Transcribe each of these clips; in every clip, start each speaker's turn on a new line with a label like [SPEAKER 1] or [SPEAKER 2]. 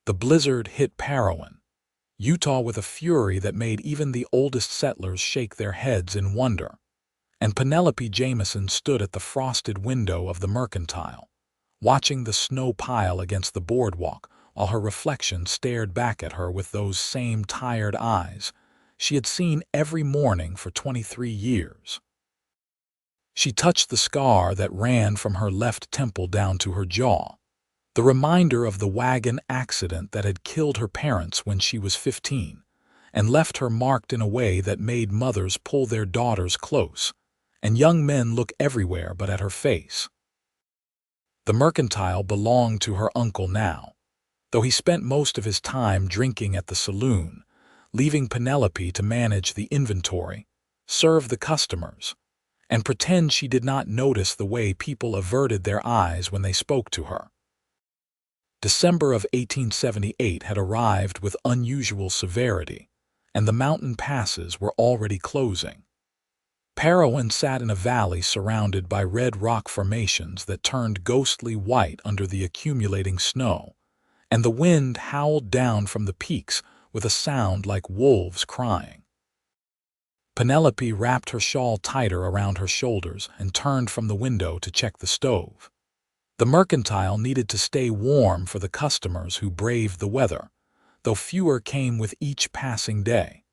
[SPEAKER 1] The blizzard hit Parowan, Utah, with a fury that made even the oldest settlers shake their heads in wonder. And Penelope Jamison stood at the frosted window of the mercantile, watching the snow pile against the boardwalk while her reflection stared back at her with those same tired eyes she had seen every morning for 23 years. She touched the scar that ran from her left temple down to her jaw, the reminder of the wagon accident that had killed her parents when she was 15, and left her marked in a way that made mothers pull their daughters close, and young men look everywhere but at her face. The mercantile belonged to her uncle now, though he spent most of his time drinking at the saloon, leaving Penelope to manage the inventory, serve the customers, and pretend she did not notice the way people averted their eyes when they spoke to her. December of 1878 had arrived with unusual severity, and the mountain passes were already closing. Parowan sat in a valley surrounded by red rock formations that turned ghostly white under the accumulating snow, and the wind howled down from the peaks with a sound like wolves crying. Penelope wrapped her shawl tighter around her shoulders and turned from the window to check the stove. The mercantile needed to stay warm for the customers who braved the weather, though fewer came with each passing day.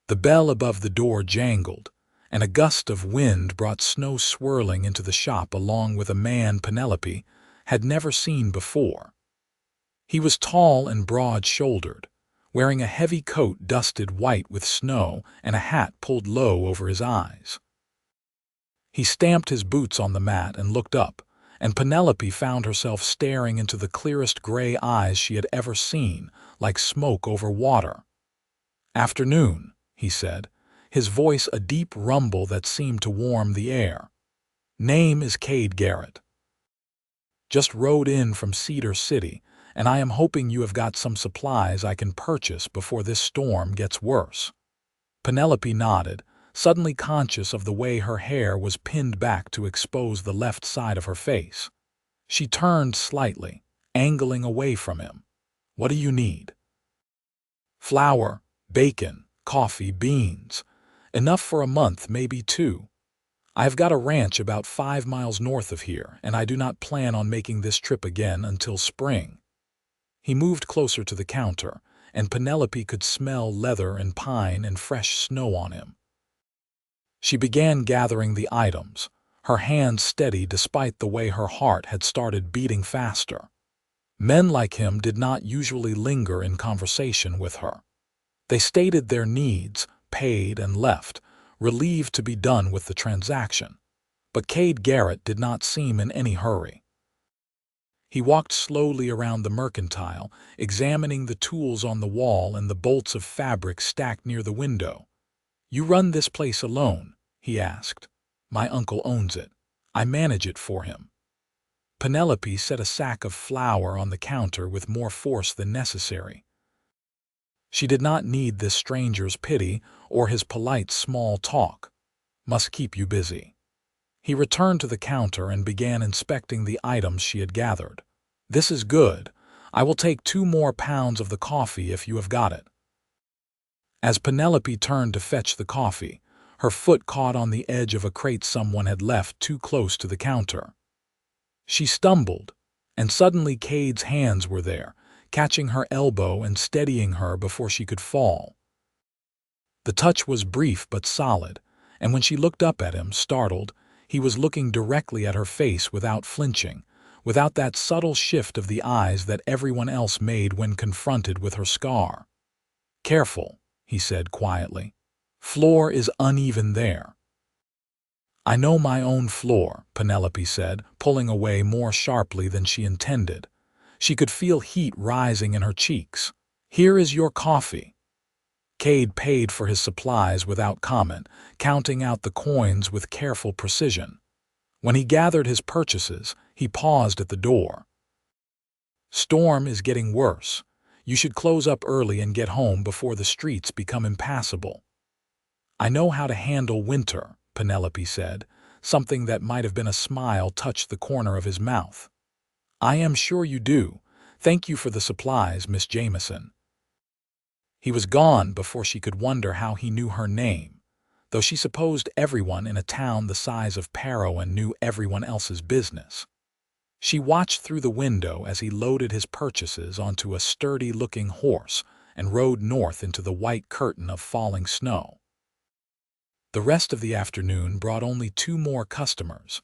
[SPEAKER 1] The bell above the door jangled, and a gust of wind brought snow swirling into the shop along with a man Penelope had never seen before. He was tall and broad-shouldered, wearing a heavy coat dusted white with snow and a hat pulled low over his eyes. He stamped his boots on the mat and looked up, and Penelope found herself staring into the clearest gray eyes she had ever seen, like smoke over water. "Afternoon," he said, his voice a deep rumble that seemed to warm the air. "Name is Kade Garrett. Just rode in from Cedar City, and I am hoping you have got some supplies I can purchase before this storm gets worse." Penelope nodded, suddenly conscious of the way her hair was pinned back to expose the left side of her face. She turned slightly, angling away from him. "What do you need?" "Flour, bacon, coffee, beans. Enough for a month, maybe 2. I have got a ranch about 5 miles north of here, and I do not plan on making this trip again until spring." He moved closer to the counter, and Penelope could smell leather and pine and fresh snow on him. She began gathering the items, her hands steady despite the way her heart had started beating faster. Men like him did not usually linger in conversation with her. They stated their needs, paid, and left, relieved to be done with the transaction. But Kade Garrett did not seem in any hurry. He walked slowly around the mercantile, examining the tools on the wall and the bolts of fabric stacked near the window. "You run this place alone?" he asked. "My uncle owns it. I manage it for him." Penelope set a sack of flour on the counter with more force than necessary. She did not need this stranger's pity or his polite small talk. "Must keep you busy." He returned to the counter and began inspecting the items she had gathered. "This is good. I will take 2 more pounds of the coffee if you have got it." As Penelope turned to fetch the coffee, her foot caught on the edge of a crate someone had left too close to the counter. She stumbled, and suddenly Kade's hands were there, catching her elbow and steadying her before she could fall. The touch was brief but solid, and when she looked up at him, startled, he was looking directly at her face without flinching, without that subtle shift of the eyes that everyone else made when confronted with her scar. "Careful," he said quietly. "Floor is uneven there." "I know my own floor," Penelope said, pulling away more sharply than she intended. She could feel heat rising in her cheeks. "Here is your coffee." Kade paid for his supplies without comment, counting out the coins with careful precision. When he gathered his purchases, he paused at the door. "Storm is getting worse. You should close up early and get home before the streets become impassable." "I know how to handle winter," Penelope said. Something that might have been a smile touched the corner of his mouth. "I am sure you do. "Thank you for the supplies, Miss Jamison." He was gone before she could wonder how he knew her name, though she supposed everyone in a town the size of Parowan knew everyone else's business. She watched through the window as he loaded his purchases onto a sturdy-looking horse and rode north into the white curtain of falling snow. The rest of the afternoon brought only 2 more customers,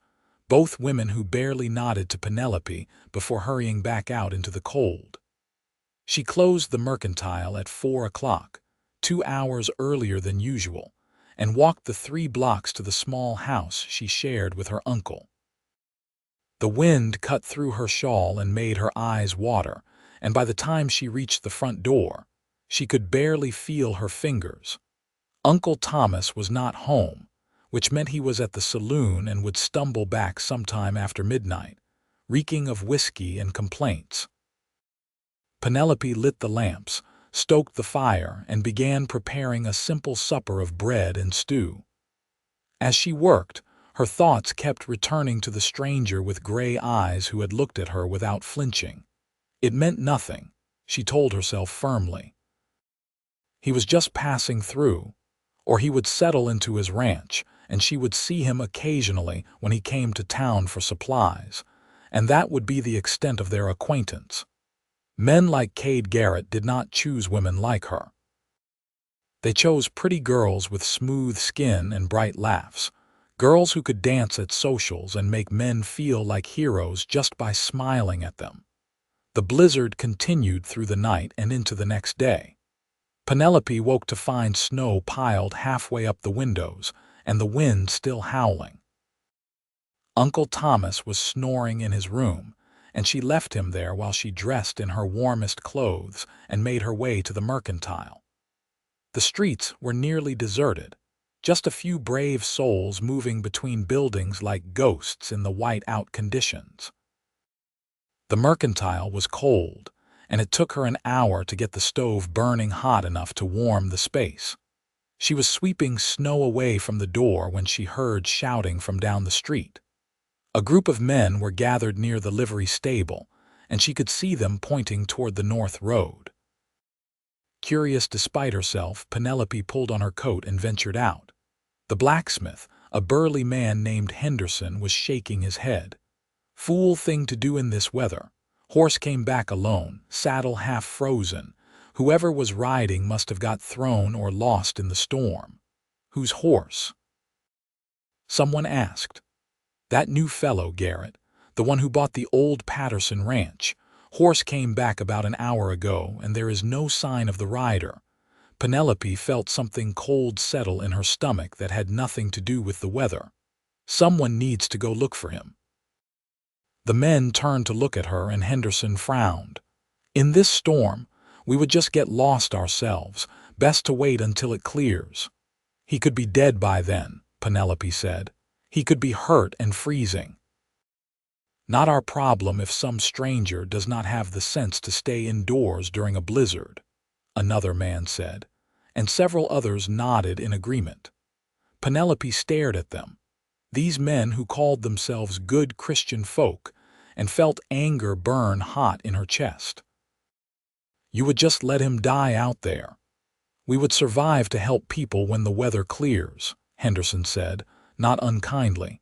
[SPEAKER 1] both women who barely nodded to Penelope before hurrying back out into the cold. She closed the mercantile at 4 o'clock, 2 hours earlier than usual, and walked the 3 blocks to the small house she shared with her uncle. The wind cut through her shawl and made her eyes water, and by the time she reached the front door, she could barely feel her fingers. Uncle Thomas was not home, which meant he was at the saloon and would stumble back sometime after midnight, reeking of whiskey and complaints. Penelope lit the lamps, stoked the fire, and began preparing a simple supper of bread and stew. As she worked, her thoughts kept returning to the stranger with gray eyes who had looked at her without flinching. It meant nothing, she told herself firmly. He was just passing through, or he would settle into his ranch, and she would see him occasionally when he came to town for supplies, and that would be the extent of their acquaintance. Men like Kade Garrett did not choose women like her. They chose pretty girls with smooth skin and bright laughs, girls who could dance at socials and make men feel like heroes just by smiling at them. The blizzard continued through the night and into the next day. Penelope woke to find snow piled halfway up the windows and the wind still howling. Uncle Thomas was snoring in his room, and she left him there while she dressed in her warmest clothes and made her way to the mercantile. The streets were nearly deserted, just a few brave souls moving between buildings like ghosts in the white-out conditions. The mercantile was cold, and it took her an hour to get the stove burning hot enough to warm the space. She was sweeping snow away from the door when she heard shouting from down the street. A group of men were gathered near the livery stable, and she could see them pointing toward the north road. Curious despite herself, Penelope pulled on her coat and ventured out. The blacksmith, a burly man named Henderson, was shaking his head. "Fool thing to do in this weather." Horse came back alone, saddle half frozen. Whoever was riding must have got thrown or lost in the storm. "Whose horse?" someone asked. "That new fellow, Garrett, the one who bought the old Patterson ranch. Horse came back about an hour ago, and there is no sign of the rider." Penelope felt something cold settle in her stomach that had nothing to do with the weather. "Someone needs to go look for him." The men turned to look at her, and Henderson frowned. "In this storm, we would just get lost ourselves. Best to wait until it clears." "He could be dead by then," Penelope said. "He could be hurt and freezing." "Not our problem if some stranger does not have the sense to stay indoors during a blizzard," another man said, and several others nodded in agreement. Penelope stared at them, these men who called themselves good Christian folk, and felt anger burn hot in her chest. "You would just let him die out there. We would survive to help people when the weather clears," Henderson said, not unkindly.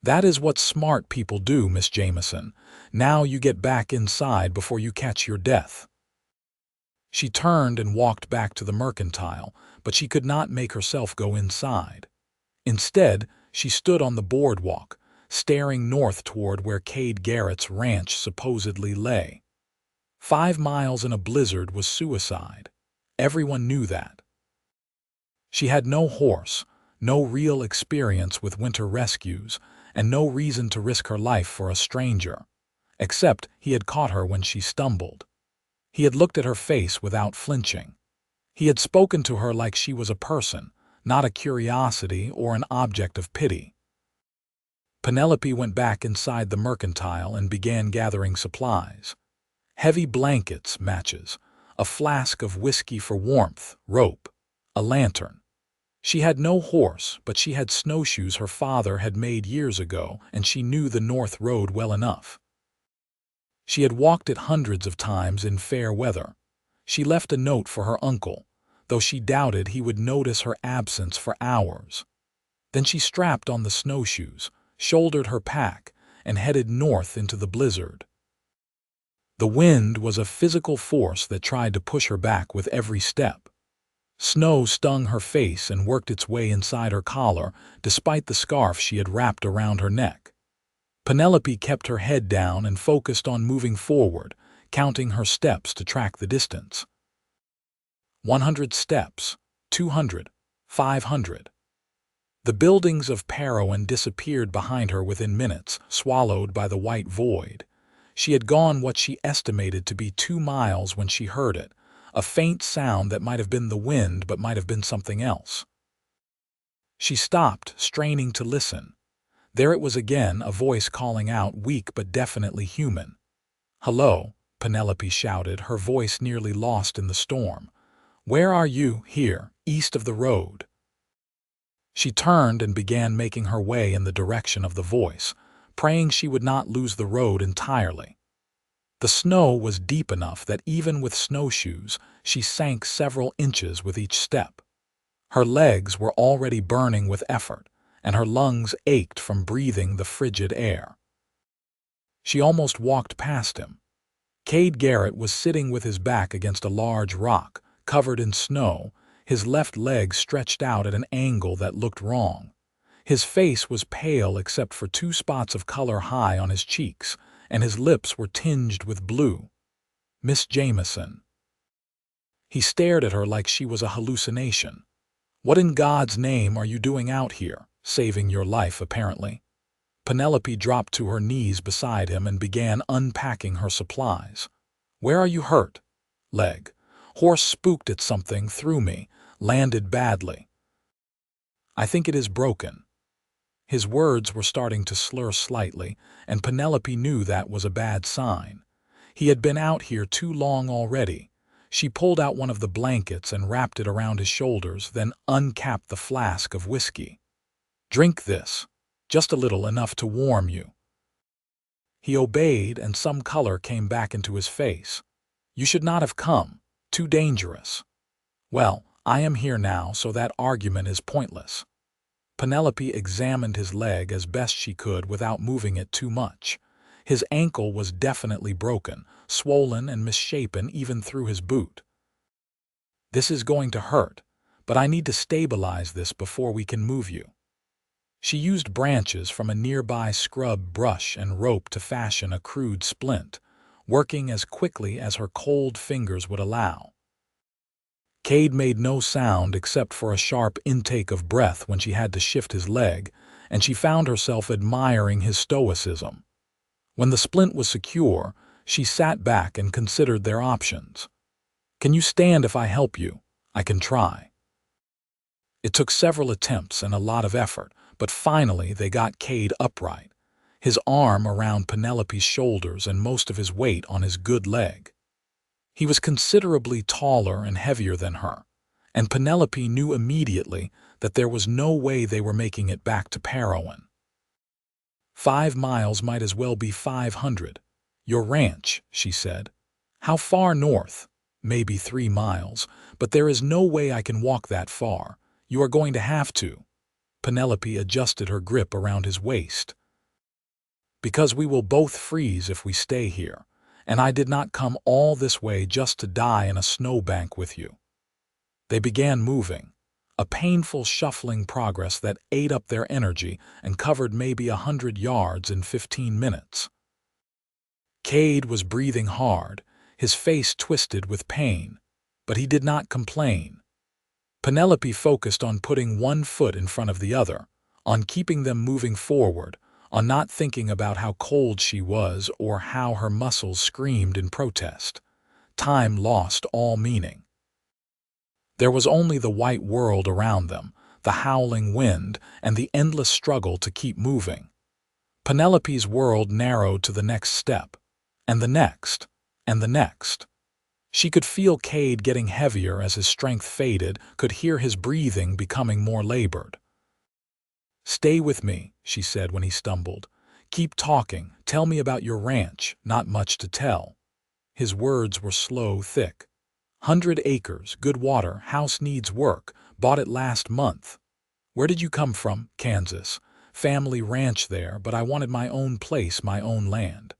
[SPEAKER 1] "That is what smart people do, Miss Jamison. Now you get back inside before you catch your death." She turned and walked back to the mercantile, but she could not make herself go inside. Instead, she stood on the boardwalk, staring north toward where Kade Garrett's ranch supposedly lay. 5 miles in a blizzard was suicide. Everyone knew that. She had no horse, no real experience with winter rescues, and no reason to risk her life for a stranger, except he had caught her when she stumbled. He had looked at her face without flinching. He had spoken to her like she was a person, not a curiosity or an object of pity. Penelope went back inside the mercantile and began gathering supplies. Heavy blankets, matches, a flask of whiskey for warmth, rope, a lantern. She had no horse, but she had snowshoes her father had made years ago, and she knew the north road well enough. She had walked it hundreds of times in fair weather. She left a note for her uncle, though she doubted he would notice her absence for hours. Then she strapped on the snowshoes, shouldered her pack, and headed north into the blizzard. The wind was a physical force that tried to push her back with every step. Snow stung her face and worked its way inside her collar, despite the scarf she had wrapped around her neck. Penelope kept her head down and focused on moving forward, counting her steps to track the distance. 100 steps, 200, 500. The buildings of Parowan disappeared behind her within minutes, swallowed by the white void. She had gone what she estimated to be 2 miles when she heard it, a faint sound that might have been the wind but might have been something else. She stopped, straining to listen. There it was again, a voice calling out, weak but definitely human. "Hello," Penelope shouted, her voice nearly lost in the storm. "Where are you?" "Here, east of the road." She turned and began making her way in the direction of the voice, praying she would not lose the road entirely. The snow was deep enough that even with snowshoes, she sank several inches with each step. Her legs were already burning with effort, and her lungs ached from breathing the frigid air. She almost walked past him. Kade Garrett was sitting with his back against a large rock, covered in snow, his left leg stretched out at an angle that looked wrong. His face was pale except for 2 spots of color high on his cheeks, and his lips were tinged with blue. "Miss Jamison." He stared at her like she was a hallucination. "What in God's name are you doing out here? Saving your life, apparently." Penelope dropped to her knees beside him and began unpacking her supplies. "Where are you hurt?" "Leg. Horse spooked at something, threw me, landed badly. I think it is broken." His words were starting to slur slightly, and Penelope knew that was a bad sign. He had been out here too long already. She pulled out one of the blankets and wrapped it around his shoulders, then uncapped the flask of whiskey. "Drink this. Just a little, enough to warm you." He obeyed, and some color came back into his face. "You should not have come. Too dangerous." "Well, I am here now, so that argument is pointless." Penelope examined his leg as best she could without moving it too much. His ankle was definitely broken, swollen and misshapen even through his boot. "This is going to hurt, but I need to stabilize this before we can move you." She used branches from a nearby scrub brush and rope to fashion a crude splint, working as quickly as her cold fingers would allow. Kade made no sound except for a sharp intake of breath when she had to shift his leg, and she found herself admiring his stoicism. When the splint was secure, she sat back and considered their options. "Can you stand if I help you? I can try." It took several attempts and a lot of effort, but finally they got Kade upright, his arm around Penelope's shoulders and most of his weight on his good leg. He was considerably taller and heavier than her, and Penelope knew immediately that there was no way they were making it back to Parowan. 5 miles might as well be 500. "Your ranch," she said. "How far north?" "Maybe 3 miles, but there is no way I can walk that far. You are going to have to." Penelope adjusted her grip around his waist. "Because we will both freeze if we stay here. And I did not come all this way just to die in a snowbank with you." They began moving, a painful shuffling progress that ate up their energy and covered maybe 100 yards in 15 minutes. Kade was breathing hard, his face twisted with pain, but he did not complain. Penelope focused on putting one foot in front of the other, on keeping them moving forward, on not thinking about how cold she was or how her muscles screamed in protest. Time lost all meaning. There was only the white world around them, the howling wind, and the endless struggle to keep moving. Penelope's world narrowed to the next step, and the next, and the next. She could feel Kade getting heavier as his strength faded, could hear his breathing becoming more labored. "Stay with me," she said when he stumbled. Keep talking. Tell me about your ranch. Not much to tell. His words were slow, thick. 100 acres, good water, house needs work, bought it last month. Where did you come from? Kansas. Family ranch there, but I wanted my own place, my own land.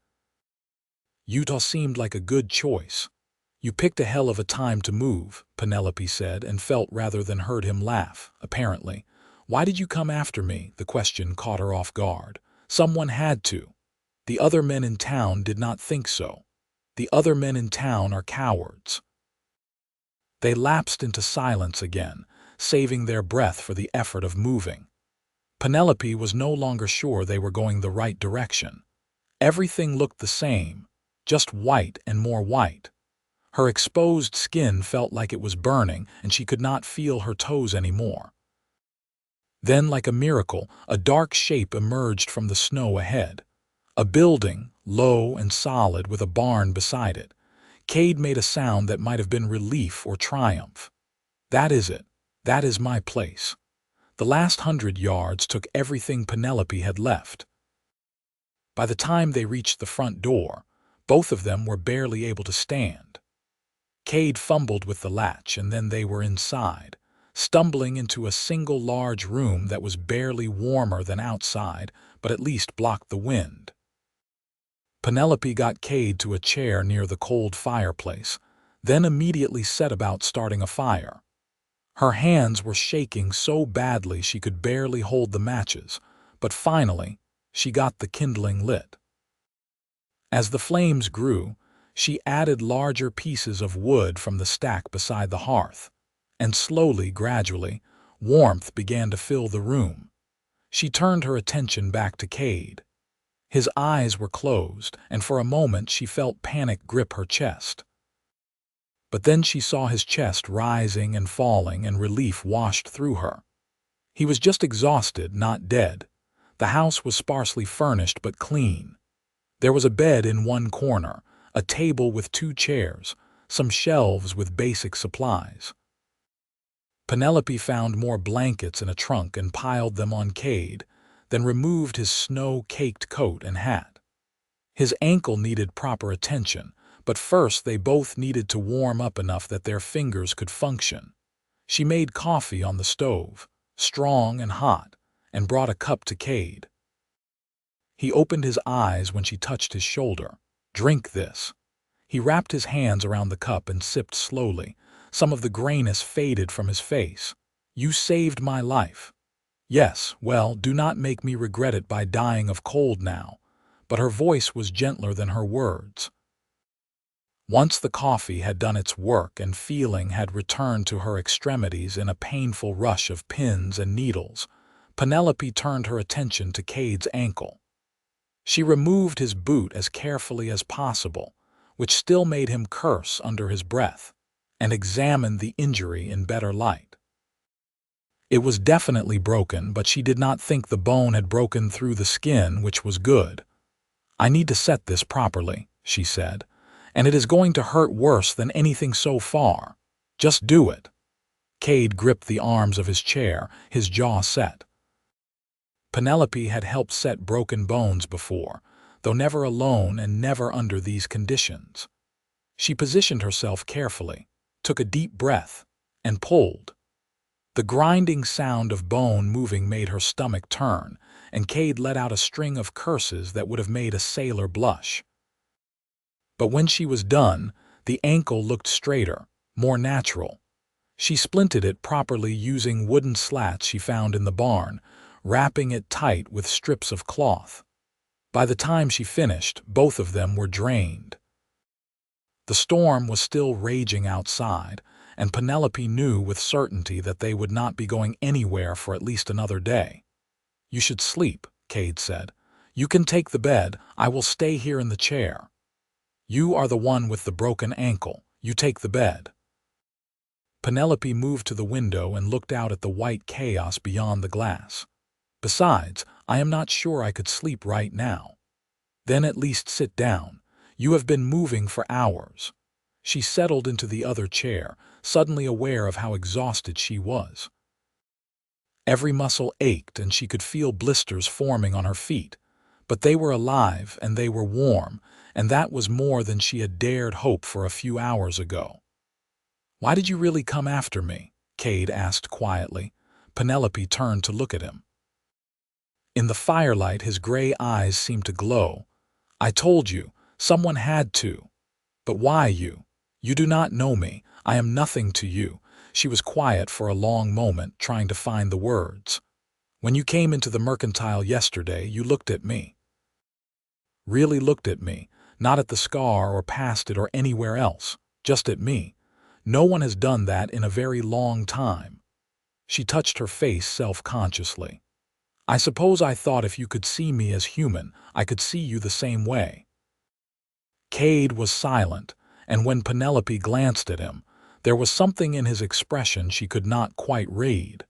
[SPEAKER 1] Utah seemed like a good choice. You picked a hell of a time to move, Penelope said, and felt rather than heard him laugh, apparently. Why did you come after me? The question caught her off guard. Someone had to. The other men in town did not think so. The other men in town are cowards. They lapsed into silence again, saving their breath for the effort of moving. Penelope was no longer sure they were going the right direction. Everything looked the same, just white and more white. Her exposed skin felt like it was burning, and she could not feel her toes anymore. Then, like a miracle, a dark shape emerged from the snow ahead. A building, low and solid, with a barn beside it. Kade made a sound that might have been relief or triumph. That is it. That is my place. The last 100 yards took everything Penelope had left. By the time they reached the front door, both of them were barely able to stand. Kade fumbled with the latch, and then they were inside, stumbling into a single large room that was barely warmer than outside, but at least blocked the wind. Penelope got Kade to a chair near the cold fireplace, then immediately set about starting a fire. Her hands were shaking so badly she could barely hold the matches, but finally, she got the kindling lit. As the flames grew, she added larger pieces of wood from the stack beside the hearth, and slowly, gradually, warmth began to fill the room. She turned her attention back to Kade. His eyes were closed, and for a moment she felt panic grip her chest. But then she saw his chest rising and falling, and relief washed through her. He was just exhausted, not dead. The house was sparsely furnished but clean. There was a bed in one corner, a table with 2 chairs, some shelves with basic supplies. Penelope found more blankets in a trunk and piled them on Kade, then removed his snow-caked coat and hat. His ankle needed proper attention, but first they both needed to warm up enough that their fingers could function. She made coffee on the stove, strong and hot, and brought a cup to Kade. He opened his eyes when she touched his shoulder. Drink this. He wrapped his hands around the cup and sipped slowly. Some of the grayness faded from his face. You saved my life. Yes, well, do not make me regret it by dying of cold now. But her voice was gentler than her words. Once the coffee had done its work and feeling had returned to her extremities in a painful rush of pins and needles, Penelope turned her attention to Kade's ankle. She removed his boot as carefully as possible, which still made him curse under his breath, and examined the injury in better light. It was definitely broken, but she did not think the bone had broken through the skin, which was good. I need to set this properly, she said, and it is going to hurt worse than anything so far. Just do it. Kade gripped the arms of his chair, his jaw set. Penelope had helped set broken bones before, though never alone and never under these conditions. She positioned herself carefully, took a deep breath, and pulled. The grinding sound of bone moving made her stomach turn, and Kade let out a string of curses that would have made a sailor blush. But when she was done, the ankle looked straighter, more natural. She splinted it properly using wooden slats she found in the barn, wrapping it tight with strips of cloth. By the time she finished, both of them were drained. The storm was still raging outside, and Penelope knew with certainty that they would not be going anywhere for at least another day. You should sleep, Kade said. You can take the bed. I will stay here in the chair. You are the one with the broken ankle. You take the bed. Penelope moved to the window and looked out at the white chaos beyond the glass. Besides, I am not sure I could sleep right now. Then at least sit down. You have been moving for hours. She settled into the other chair, suddenly aware of how exhausted she was. Every muscle ached and she could feel blisters forming on her feet, But they were alive and they were warm, and that was more than she had dared hope for a few hours ago. "Why did you really come after me?" Kade asked quietly. Penelope turned to look at him. In the firelight, his gray eyes seemed to glow. "I told you, someone had to. But why you? You do not know me. I am nothing to you." She was quiet for a long moment, trying to find the words. "When you came into the mercantile yesterday, you looked at me. Really looked at me, not at the scar or past it or anywhere else, just at me. No one has done that in a very long time." She touched her face self-consciously. "I suppose I thought if you could see me as human, I could see you the same way." Kade was silent, and when Penelope glanced at him, there was something in his expression she could not quite read.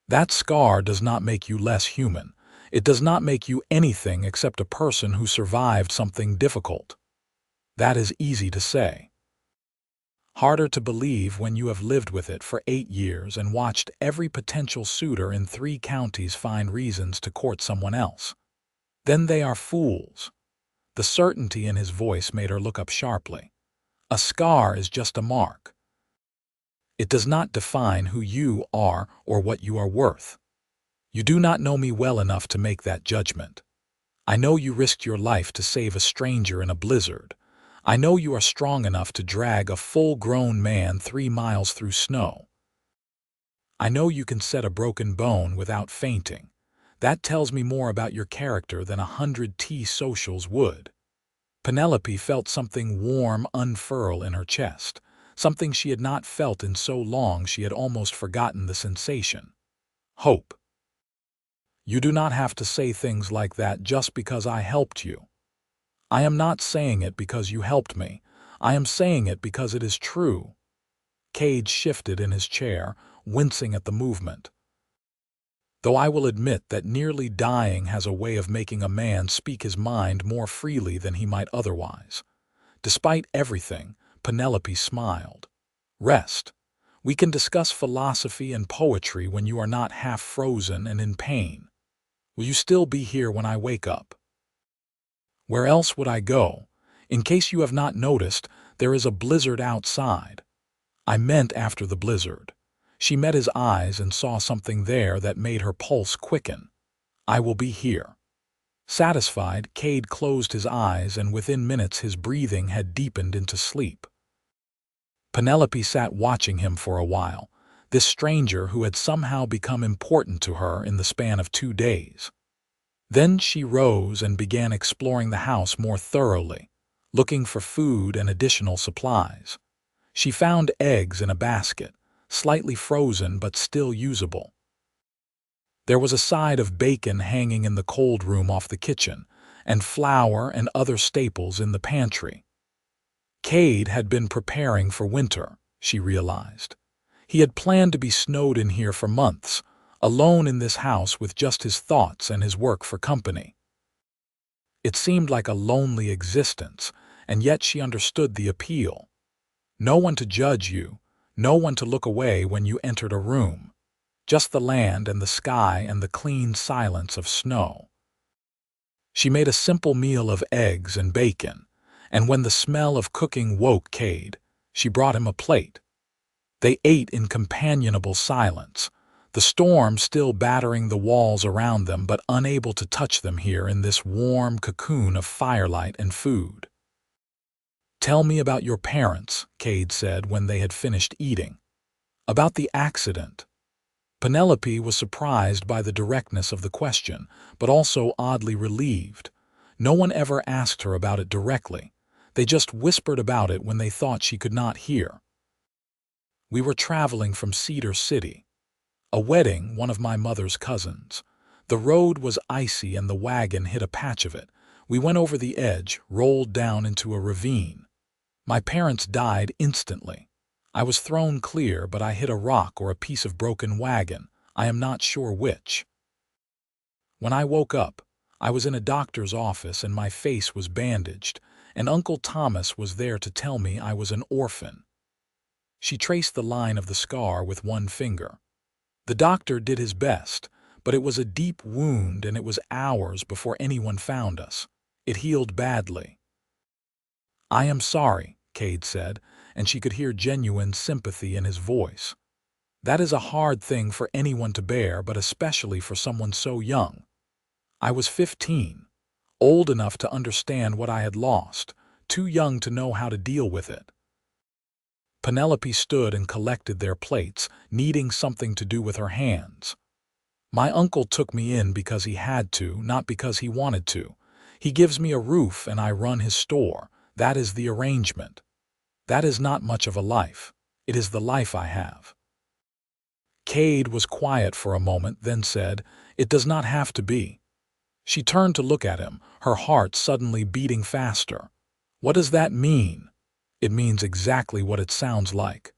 [SPEAKER 1] "That scar does not make you less human. It does not make you anything except a person who survived something difficult. That is easy to say. Harder to believe when you have lived with it for 8 years and watched every potential suitor in 3 counties find reasons to court someone else. Then they are fools." The certainty in his voice made her look up sharply. "A scar is just a mark. It does not define who you are or what you are worth. You do not know me well enough to make that judgment. I know you risked your life to save a stranger in a blizzard. I know you are strong enough to drag a full-grown man 3 miles through snow. I know you can set a broken bone without fainting. That tells me more about your character than 100 tea socials would." Penelope felt something warm unfurl in her chest, something she had not felt in so long she had almost forgotten the sensation. "Hope. You do not have to say things like that just because I helped you. I am not saying it because you helped me. I am saying it because it is true." Kade shifted in his chair, wincing at the movement. "Though I will admit that nearly dying has a way of making a man speak his mind more freely than he might otherwise." Despite everything, Penelope smiled. "Rest. We can discuss philosophy and poetry when you are not half frozen and in pain. Will you still be here when I wake up?" "Where else would I go? In case you have not noticed, there is a blizzard outside." "I meant after the blizzard." She met his eyes and saw something there that made her pulse quicken. "I will be here." Satisfied, Kade closed his eyes, and within minutes his breathing had deepened into sleep. Penelope sat watching him for a while, this stranger who had somehow become important to her in the span of 2 days. Then she rose and began exploring the house more thoroughly, looking for food and additional supplies. She found eggs in a basket, slightly frozen but still usable. There was a side of bacon hanging in the cold room off the kitchen, and flour and other staples in the pantry. Kade had been preparing for winter, she realized. He had planned to be snowed in here for months, alone in this house with just his thoughts and his work for company. It seemed like a lonely existence, and yet she understood the appeal. No one to judge you, no one to look away when you entered a room. Just the land and the sky and the clean silence of snow. She made a simple meal of eggs and bacon, and when the smell of cooking woke Kade, she brought him a plate. They ate in companionable silence, the storm still battering the walls around them but unable to touch them here in this warm cocoon of firelight and food. "Tell me about your parents," Kade said when they had finished eating. "About the accident." Penelope was surprised by the directness of the question, but also oddly relieved. No one ever asked her about it directly. They just whispered about it when they thought she could not hear. "We were traveling from Cedar City. A wedding, one of my mother's cousins. The road was icy and the wagon hit a patch of it. We went over the edge, rolled down into a ravine. My parents died instantly. I was thrown clear, but I hit a rock or a piece of broken wagon. I am not sure which. When I woke up, I was in a doctor's office and my face was bandaged, and Uncle Thomas was there to tell me I was an orphan." She traced the line of the scar with one finger. "The doctor did his best, but it was a deep wound and it was hours before anyone found us. It healed badly. "I am sorry," Kade said, and she could hear genuine sympathy in his voice. "That is a hard thing for anyone to bear, but especially for someone so young. I was 15, old enough to understand what I had lost, too young to know how to deal with it." Penelope stood and collected their plates, needing something to do with her hands. "My uncle took me in because he had to, not because he wanted to. He gives me a roof and I run his store. That is the arrangement. That is not much of a life. It is the life I have." Kade was quiet for a moment, then said, "It does not have to be." She turned to look at him, her heart suddenly beating faster. "What does that mean?" "It means exactly what it sounds like.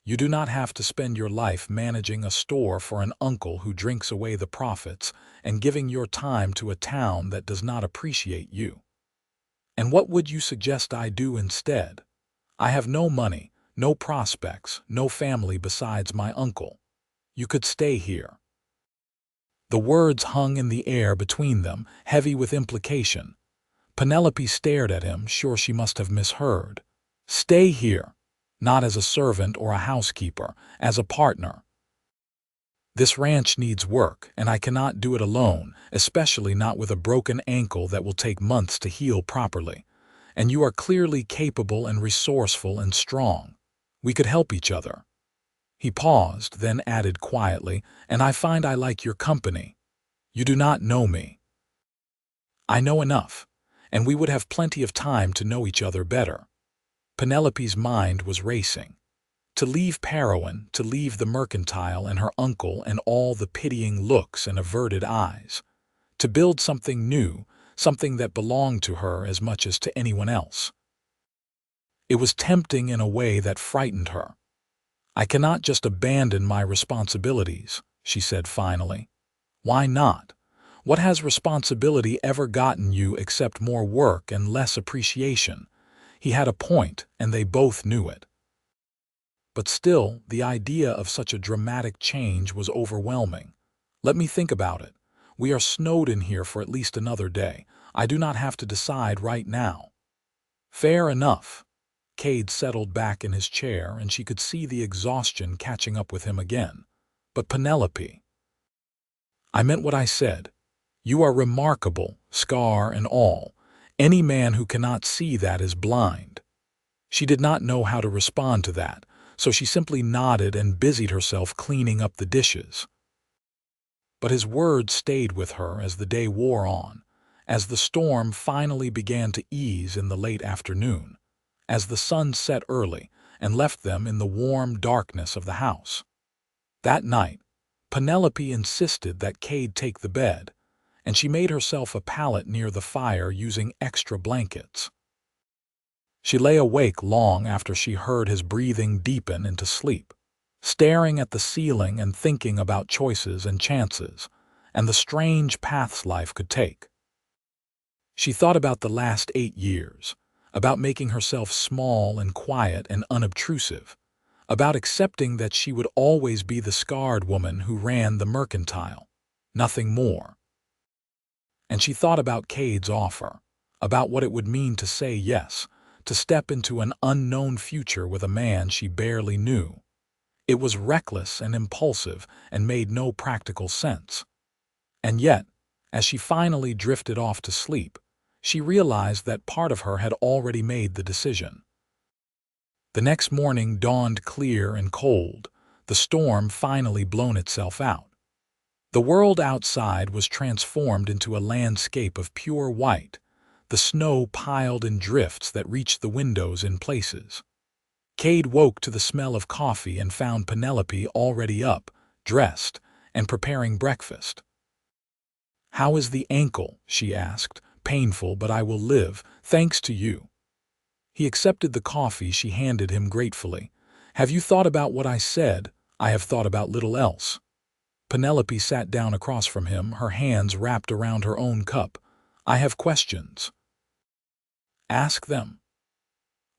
[SPEAKER 1] You do not have to spend your life managing a store for an uncle who drinks away the profits and giving your time to a town that does not appreciate you. And what would you suggest I do instead? I have no money, no prospects, no family besides my uncle. You could stay here." The words hung in the air between them, heavy with implication. Penelope stared at him, sure she must have misheard. "Stay here. Not as a servant or a housekeeper, as a partner. This ranch needs work, and I cannot do it alone, especially not with a broken ankle that will take months to heal properly. And you are clearly capable and resourceful and strong. We could help each other." He paused, then added quietly, "And I find I like your company. You do not know me. I know enough, and we would have plenty of time to know each other better." Penelope's mind was racing. To leave Parowan, to leave the mercantile and her uncle and all the pitying looks and averted eyes. To build something new, something that belonged to her as much as to anyone else. It was tempting in a way that frightened her. "I cannot just abandon my responsibilities," she said finally. "Why not? What has responsibility ever gotten you except more work and less appreciation?" He had a point, and they both knew it. But still, the idea of such a dramatic change was overwhelming. "Let me think about it. We are snowed in here for at least another day. I do not have to decide right now." "Fair enough." Kade settled back in his chair, and she could see the exhaustion catching up with him again. "But Penelope, I meant what I said. You are remarkable, scar and all. Any man who cannot see that is blind." She did not know how to respond to that, so she simply nodded and busied herself cleaning up the dishes. But his words stayed with her as the day wore on, as the storm finally began to ease in the late afternoon, as the sun set early and left them in the warm darkness of the house. That night, Penelope insisted that Kade take the bed, and she made herself a pallet near the fire using extra blankets. She lay awake long after she heard his breathing deepen into sleep, staring at the ceiling and thinking about choices and chances, and the strange paths life could take. She thought about the last 8 years, about making herself small and quiet and unobtrusive, about accepting that she would always be the scarred woman who ran the mercantile, nothing more. And she thought about Kade's offer, about what it would mean to say yes, to step into an unknown future with a man she barely knew. It was reckless and impulsive and made no practical sense. And yet, as she finally drifted off to sleep, she realized that part of her had already made the decision. The next morning dawned clear and cold, the storm finally blown itself out. The world outside was transformed into a landscape of pure white, the snow piled in drifts that reached the windows in places. Kade woke to the smell of coffee and found Penelope already up, dressed, and preparing breakfast. "How is the ankle?" she asked. "Painful, but I will live, thanks to you." He accepted the coffee she handed him gratefully. "Have you thought about what I said?" "I have thought about little else." Penelope sat down across from him, her hands wrapped around her own cup. "I have questions." "Ask them."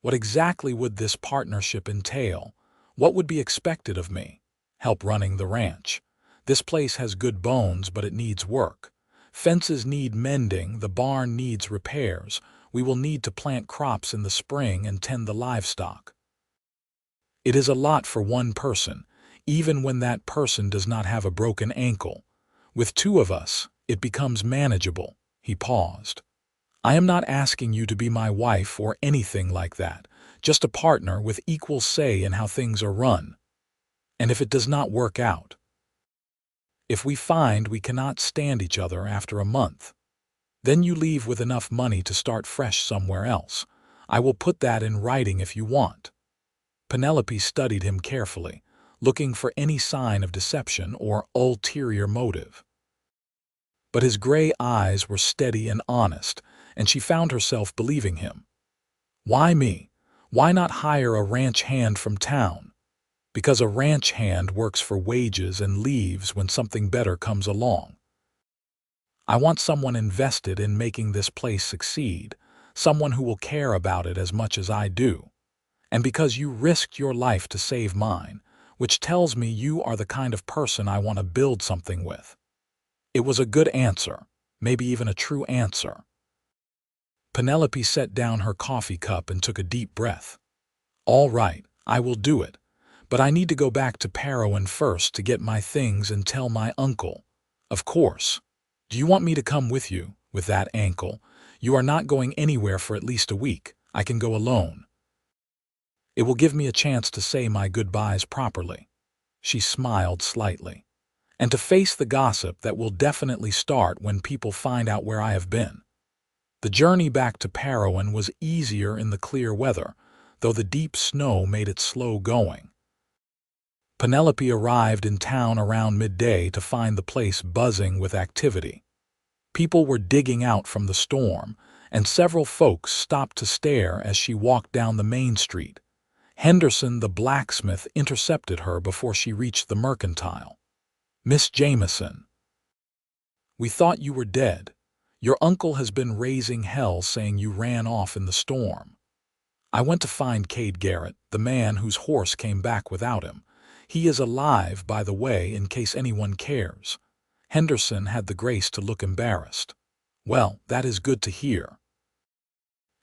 [SPEAKER 1] What exactly would this partnership entail? What would be expected of me? Help running the ranch. This place has good bones, but it needs work. Fences need mending, the barn needs repairs. We will need to plant crops in the spring and tend the livestock. It is a lot for one person, even when that person does not have a broken ankle. With two of us, it becomes manageable." He paused. "I am not asking you to be my wife or anything like that, just a partner with equal say in how things are run. And if it does not work out, if we find we cannot stand each other after a month, then you leave with enough money to start fresh somewhere else. I will put that in writing if you want." Penelope studied him carefully, looking for any sign of deception or ulterior motive. But his gray eyes were steady and honest, and she found herself believing him. "Why me? Why not hire a ranch hand from town?" "Because a ranch hand works for wages and leaves when something better comes along. I want someone invested in making this place succeed, someone who will care about it as much as I do. And because you risked your life to save mine, which tells me you are the kind of person I want to build something with." It was a good answer, maybe even a true answer. Penelope set down her coffee cup and took a deep breath. "All right, I will do it, but I need to go back to Parowan first to get my things and tell my uncle." "Of course. Do you want me to come with you, with that ankle? You are not going anywhere for at least a week. I can go alone. It will give me a chance to say my goodbyes properly." She smiled slightly. "And to face the gossip that will definitely start when people find out where I have been." The journey back to Parowan was easier in the clear weather, though the deep snow made it slow going. Penelope arrived in town around midday to find the place buzzing with activity. People were digging out from the storm, and several folks stopped to stare as she walked down the main street. Henderson, the blacksmith, intercepted her before she reached the mercantile. "Miss Jamison, we thought you were dead. Your uncle has been raising hell saying you ran off in the storm. I went to find Kade Garrett, the man whose horse came back without him. He is alive, by the way, in case anyone cares." Henderson had the grace to look embarrassed. "Well, that is good to hear.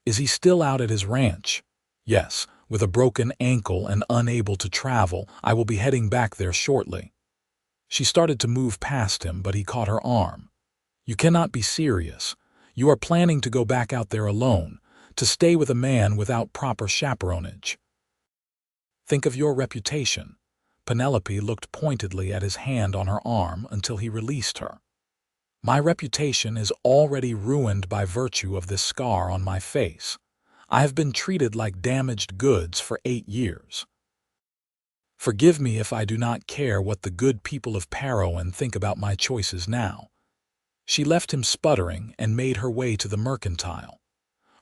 [SPEAKER 1] Is he still out at his ranch?" "Yes, with a broken ankle and unable to travel. I will be heading back there shortly." She started to move past him, but he caught her arm. "You cannot be serious. You are planning to go back out there alone, to stay with a man without proper chaperonage. Think of your reputation." Penelope looked pointedly at his hand on her arm until he released her. "My reputation is already ruined by virtue of this scar on my face. I have been treated like damaged goods for 8 years. Forgive me if I do not care what the good people of Parowan think about my choices now." She left him sputtering and made her way to the mercantile.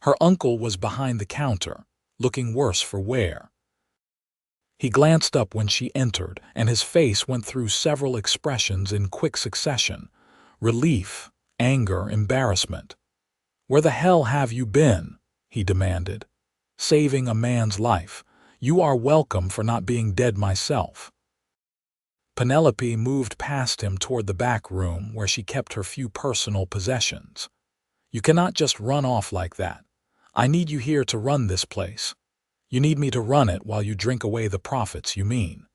[SPEAKER 1] Her uncle was behind the counter, looking worse for wear. He glanced up when she entered, and his face went through several expressions in quick succession: relief, anger, embarrassment. "Where the hell have you been?" he demanded. "Saving a man's life. You are welcome for not being dead myself." Penelope moved past him toward the back room where she kept her few personal possessions. "You cannot just run off like that. I need you here to run this place." "You need me to run it while you drink away the profits, you mean?"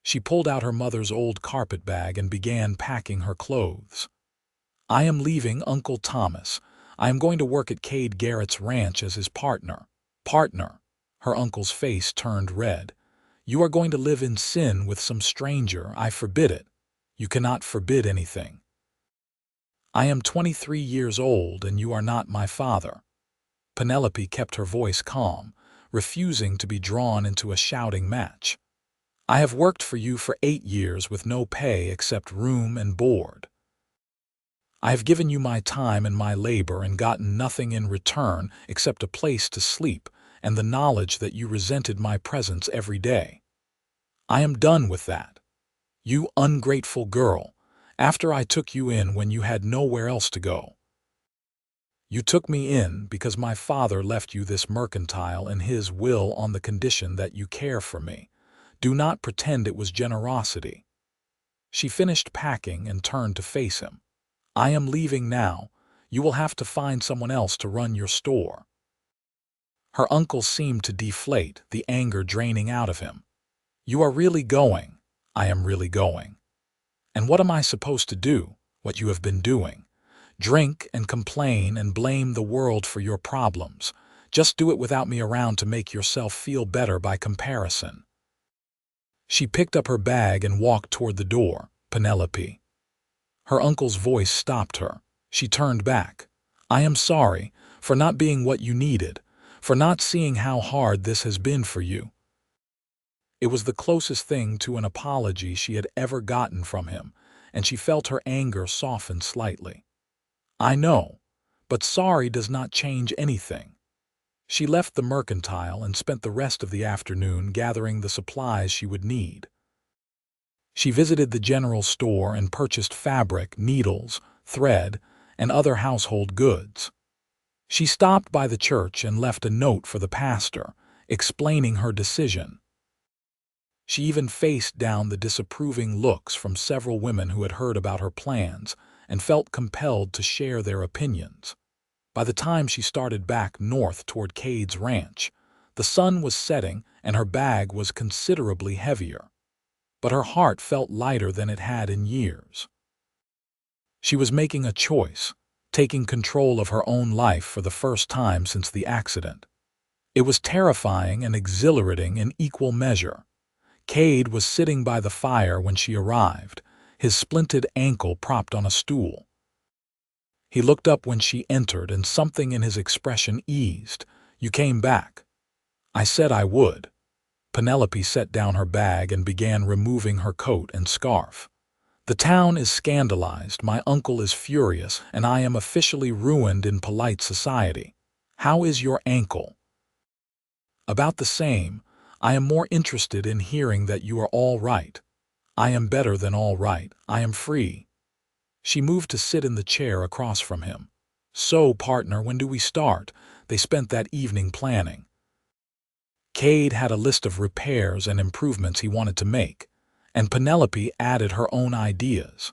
[SPEAKER 1] She pulled out her mother's old carpet bag and began packing her clothes. "I am leaving Uncle Thomas. I am going to work at Kade Garrett's ranch as his partner." "Partner?" Her uncle's face turned red. "You are going to live in sin with some stranger. I forbid it." "You cannot forbid anything. I am 23 years old and you are not my father." Penelope kept her voice calm, refusing to be drawn into a shouting match. "I have worked for you for 8 years with no pay except room and board. I have given you my time and my labor and gotten nothing in return except a place to sleep and the knowledge that you resented my presence every day. I am done with that. You ungrateful girl, after I took you in when you had nowhere else to go. You took me in because my father left you this mercantile in his will on the condition that you care for me. Do not pretend it was generosity. She finished packing and turned to face him. "I am leaving now. You will have to find someone else to run your store." Her uncle seemed to deflate, the anger draining out of him. "You are really going?" "I am really going." "And what am I supposed to do?" "What you have been doing. Drink and complain and blame the world for your problems. Just do it without me around to make yourself feel better by comparison." She picked up her bag and walked toward the door. "Penelope." Her uncle's voice stopped her. She turned back. "I am sorry for not being what you needed, for not seeing how hard this has been for you." It was the closest thing to an apology she had ever gotten from him, and she felt her anger soften slightly. "I know, but sorry does not change anything." She left the mercantile and spent the rest of the afternoon gathering the supplies she would need. She visited the general store and purchased fabric, needles, thread, and other household goods. She stopped by the church and left a note for the pastor, explaining her decision. She even faced down the disapproving looks from several women who had heard about her plans and felt compelled to share their opinions. By the time she started back north toward Kade's ranch, the sun was setting and her bag was considerably heavier. But her heart felt lighter than it had in years. She was making a choice, taking control of her own life for the first time since the accident. It was terrifying and exhilarating in equal measure. Kade was sitting by the fire when she arrived, his splinted ankle propped on a stool. He looked up when she entered and something in his expression eased. "You came back." "I said I would." Penelope set down her bag and began removing her coat and scarf. "The town is scandalized, my uncle is furious, and I am officially ruined in polite society. How is your ankle?" "About the same. I am more interested in hearing that you are all right." "I am better than all right. I am free." She moved to sit in the chair across from him. "So, partner, when do we start?" They spent that evening planning. Kade had a list of repairs and improvements he wanted to make, and Penelope added her own ideas.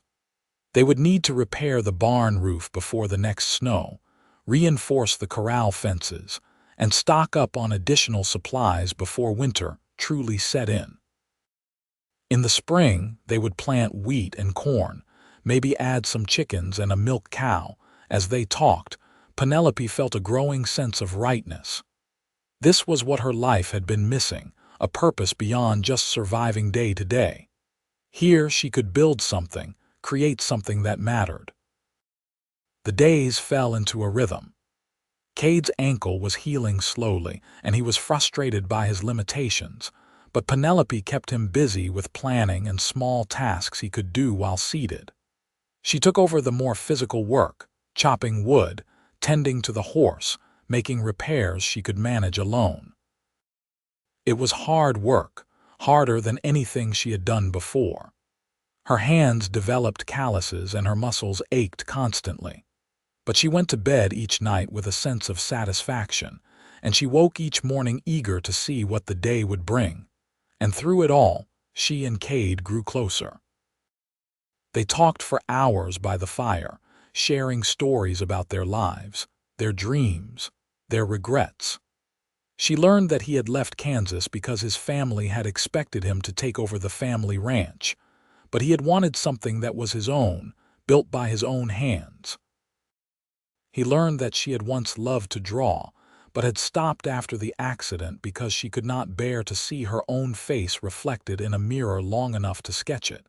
[SPEAKER 1] They would need to repair the barn roof before the next snow, reinforce the corral fences, and stock up on additional supplies before winter truly set in. In the spring, they would plant wheat and corn, maybe add some chickens and a milk cow. As they talked, Penelope felt a growing sense of rightness. This was what her life had been missing, a purpose beyond just surviving day to day. Here she could build something, create something that mattered. The days fell into a rhythm. Kade's ankle was healing slowly, and he was frustrated by his limitations, but Penelope kept him busy with planning and small tasks he could do while seated. She took over the more physical work, chopping wood, tending to the horse, making repairs she could manage alone. It was hard work, harder than anything she had done before. Her hands developed calluses and her muscles ached constantly. But she went to bed each night with a sense of satisfaction, and she woke each morning eager to see what the day would bring. And through it all, she and Kade grew closer. They talked for hours by the fire, sharing stories about their lives, their dreams, their regrets. She learned that he had left Kansas because his family had expected him to take over the family ranch, but he had wanted something that was his own, built by his own hands. He learned that she had once loved to draw, but had stopped after the accident because she could not bear to see her own face reflected in a mirror long enough to sketch it.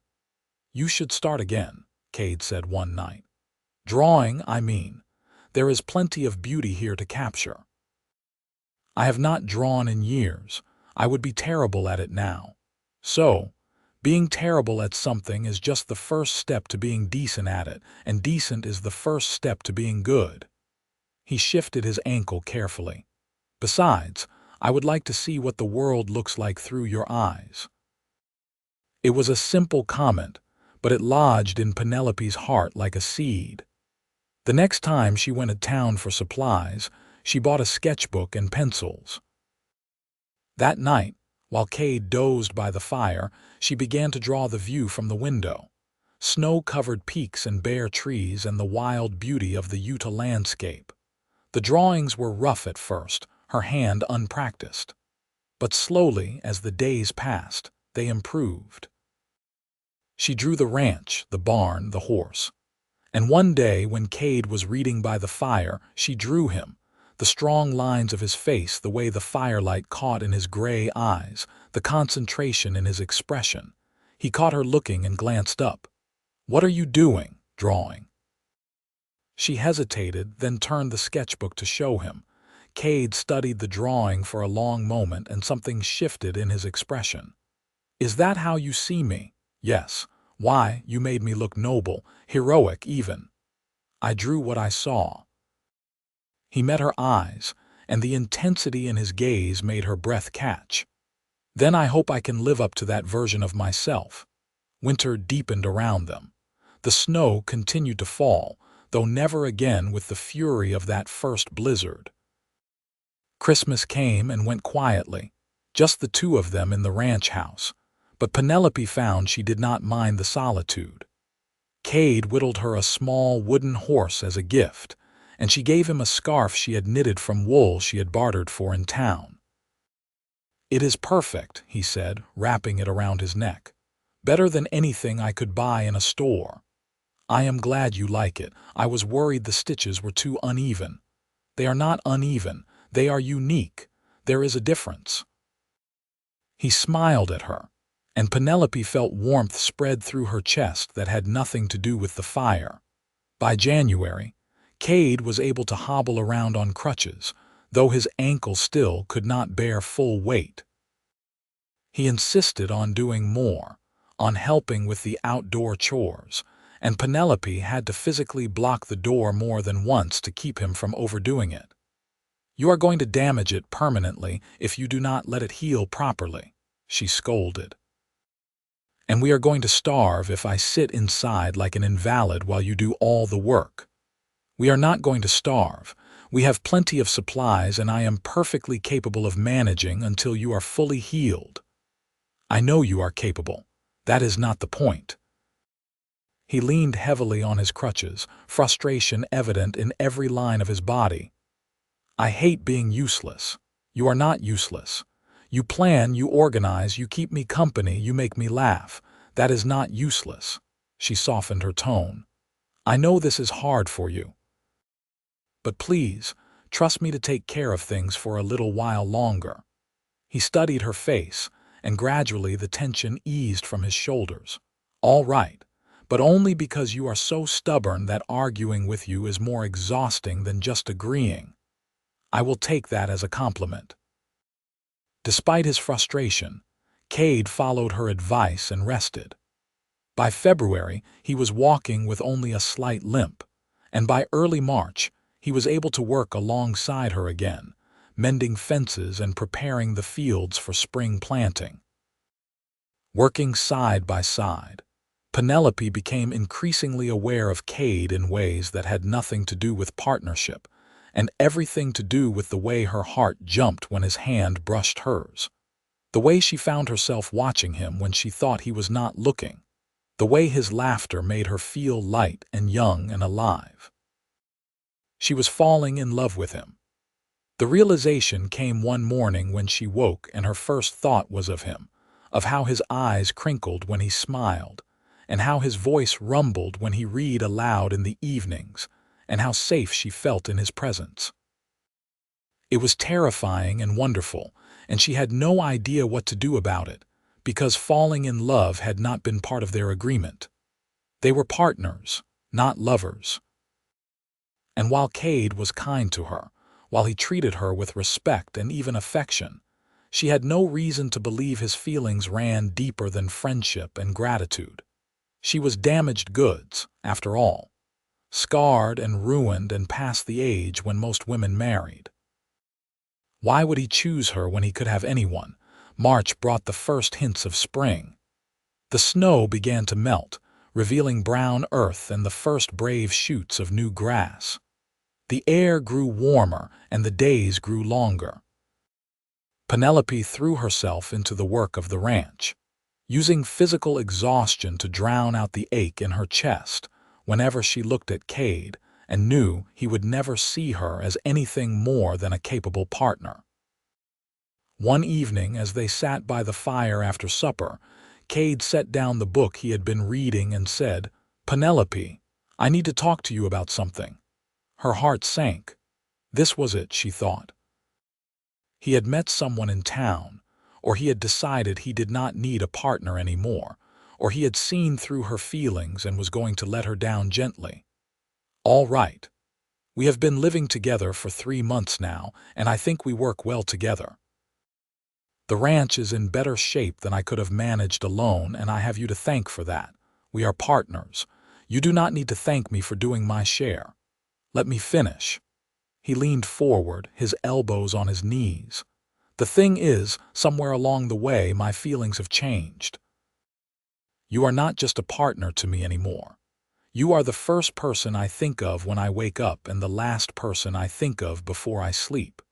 [SPEAKER 1] "You should start again," Kade said one night. "Drawing, I mean. There is plenty of beauty here to capture." "I have not drawn in years. I would be terrible at it now." "So, being terrible at something is just the first step to being decent at it, and decent is the first step to being good." He shifted his ankle carefully. "Besides, I would like to see what the world looks like through your eyes." It was a simple comment, but it lodged in Penelope's heart like a seed. The next time she went to town for supplies, she bought a sketchbook and pencils. That night, while Kade dozed by the fire, she began to draw the view from the window. snow-covered peaks and bare trees and the wild beauty of the Utah landscape. The drawings were rough at first, her hand unpracticed. But slowly, as the days passed, they improved. She drew the ranch, the barn, the horse. And one day, when Kade was reading by the fire, she drew him. The strong lines of his face, the way the firelight caught in his gray eyes, the concentration in his expression. He caught her looking and glanced up. "What are you doing?" "Drawing." She hesitated, then turned the sketchbook to show him. Kade studied the drawing for a long moment, and something shifted in his expression. "Is that how you see me?" "Yes." "Why, you made me look noble, heroic even." "I drew what I saw." He met her eyes, and the intensity in his gaze made her breath catch. "Then I hope I can live up to that version of myself." Winter deepened around them. The snow continued to fall, though never again with the fury of that first blizzard. Christmas came and went quietly, just the two of them in the ranch house. But Penelope found she did not mind the solitude. Kade whittled her a small wooden horse as a gift, and she gave him a scarf she had knitted from wool she had bartered for in town. "It is perfect," he said, wrapping it around his neck. "Better than anything I could buy in a store." "I am glad you like it. I was worried the stitches were too uneven." "They are not uneven. They are unique. There is a difference." He smiled at her, and Penelope felt warmth spread through her chest that had nothing to do with the fire. By January, Kade was able to hobble around on crutches, though his ankle still could not bear full weight. He insisted on doing more, on helping with the outdoor chores, and Penelope had to physically block the door more than once to keep him from overdoing it. "You are going to damage it permanently if you do not let it heal properly," she scolded. "And we are going to starve if I sit inside like an invalid while you do all the work." "We are not going to starve. We have plenty of supplies, and I am perfectly capable of managing until you are fully healed." "I know you are capable. That is not the point." He leaned heavily on his crutches, frustration evident in every line of his body. "I hate being useless." "You are not useless. You plan, you organize, you keep me company, you make me laugh. That is not useless." She softened her tone. "I know this is hard for you. But please, trust me to take care of things for a little while longer." He studied her face, and gradually the tension eased from his shoulders. "All right, but only because you are so stubborn that arguing with you is more exhausting than just agreeing. I will take that as a compliment." Despite his frustration, Kade followed her advice and rested. By February, he was walking with only a slight limp, and by early March, he was able to work alongside her again, mending fences and preparing the fields for spring planting. Working side by side, Penelope became increasingly aware of Kade in ways that had nothing to do with partnership, and everything to do with the way her heart jumped when his hand brushed hers. The way she found herself watching him when she thought he was not looking. The way his laughter made her feel light and young and alive. She was falling in love with him. The realization came one morning when she woke and her first thought was of him, of how his eyes crinkled when he smiled, and how his voice rumbled when he read aloud in the evenings, and how safe she felt in his presence. It was terrifying and wonderful, and she had no idea what to do about it, because falling in love had not been part of their agreement. They were partners, not lovers. And while Kade was kind to her, while he treated her with respect and even affection, she had no reason to believe his feelings ran deeper than friendship and gratitude. She was damaged goods, after all, scarred and ruined and past the age when most women married. Why would he choose her when he could have anyone? March brought the first hints of spring. The snow began to melt, revealing brown earth and the first brave shoots of new grass. The air grew warmer and the days grew longer. Penelope threw herself into the work of the ranch. using physical exhaustion to drown out the ache in her chest whenever she looked at Kade and knew he would never see her as anything more than a capable partner. One evening, as they sat by the fire after supper, Kade set down the book he had been reading and said, "Penelope, I need to talk to you about something." Her heart sank. This was it, she thought. He had met someone in town, or he had decided he did not need a partner anymore, or he had seen through her feelings and was going to let her down gently. "All right. We have been living together for 3 months now, and I think we work well together. The ranch is in better shape than I could have managed alone, and I have you to thank for that. We are partners. You do not need to thank me for doing my share. Let me finish." He leaned forward, his elbows on his knees. "The thing is, somewhere along the way, my feelings have changed. You are not just a partner to me anymore. You are the first person I think of when I wake up and the last person I think of before I sleep.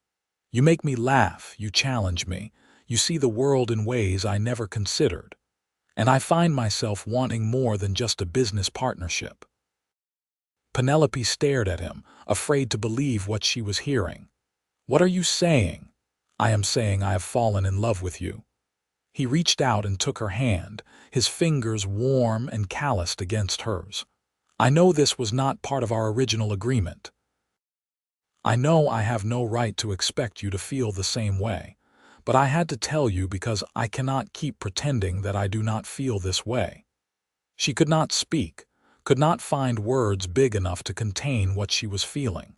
[SPEAKER 1] You make me laugh, you challenge me, you see the world in ways I never considered, and I find myself wanting more than just a business partnership." Penelope stared at him, afraid to believe what she was hearing. "What are you saying?" "I am saying I have fallen in love with you." He reached out and took her hand, his fingers warm and calloused against hers. "I know this was not part of our original agreement. I know I have no right to expect you to feel the same way, but I had to tell you because I cannot keep pretending that I do not feel this way." She could not speak, could not find words big enough to contain what she was feeling.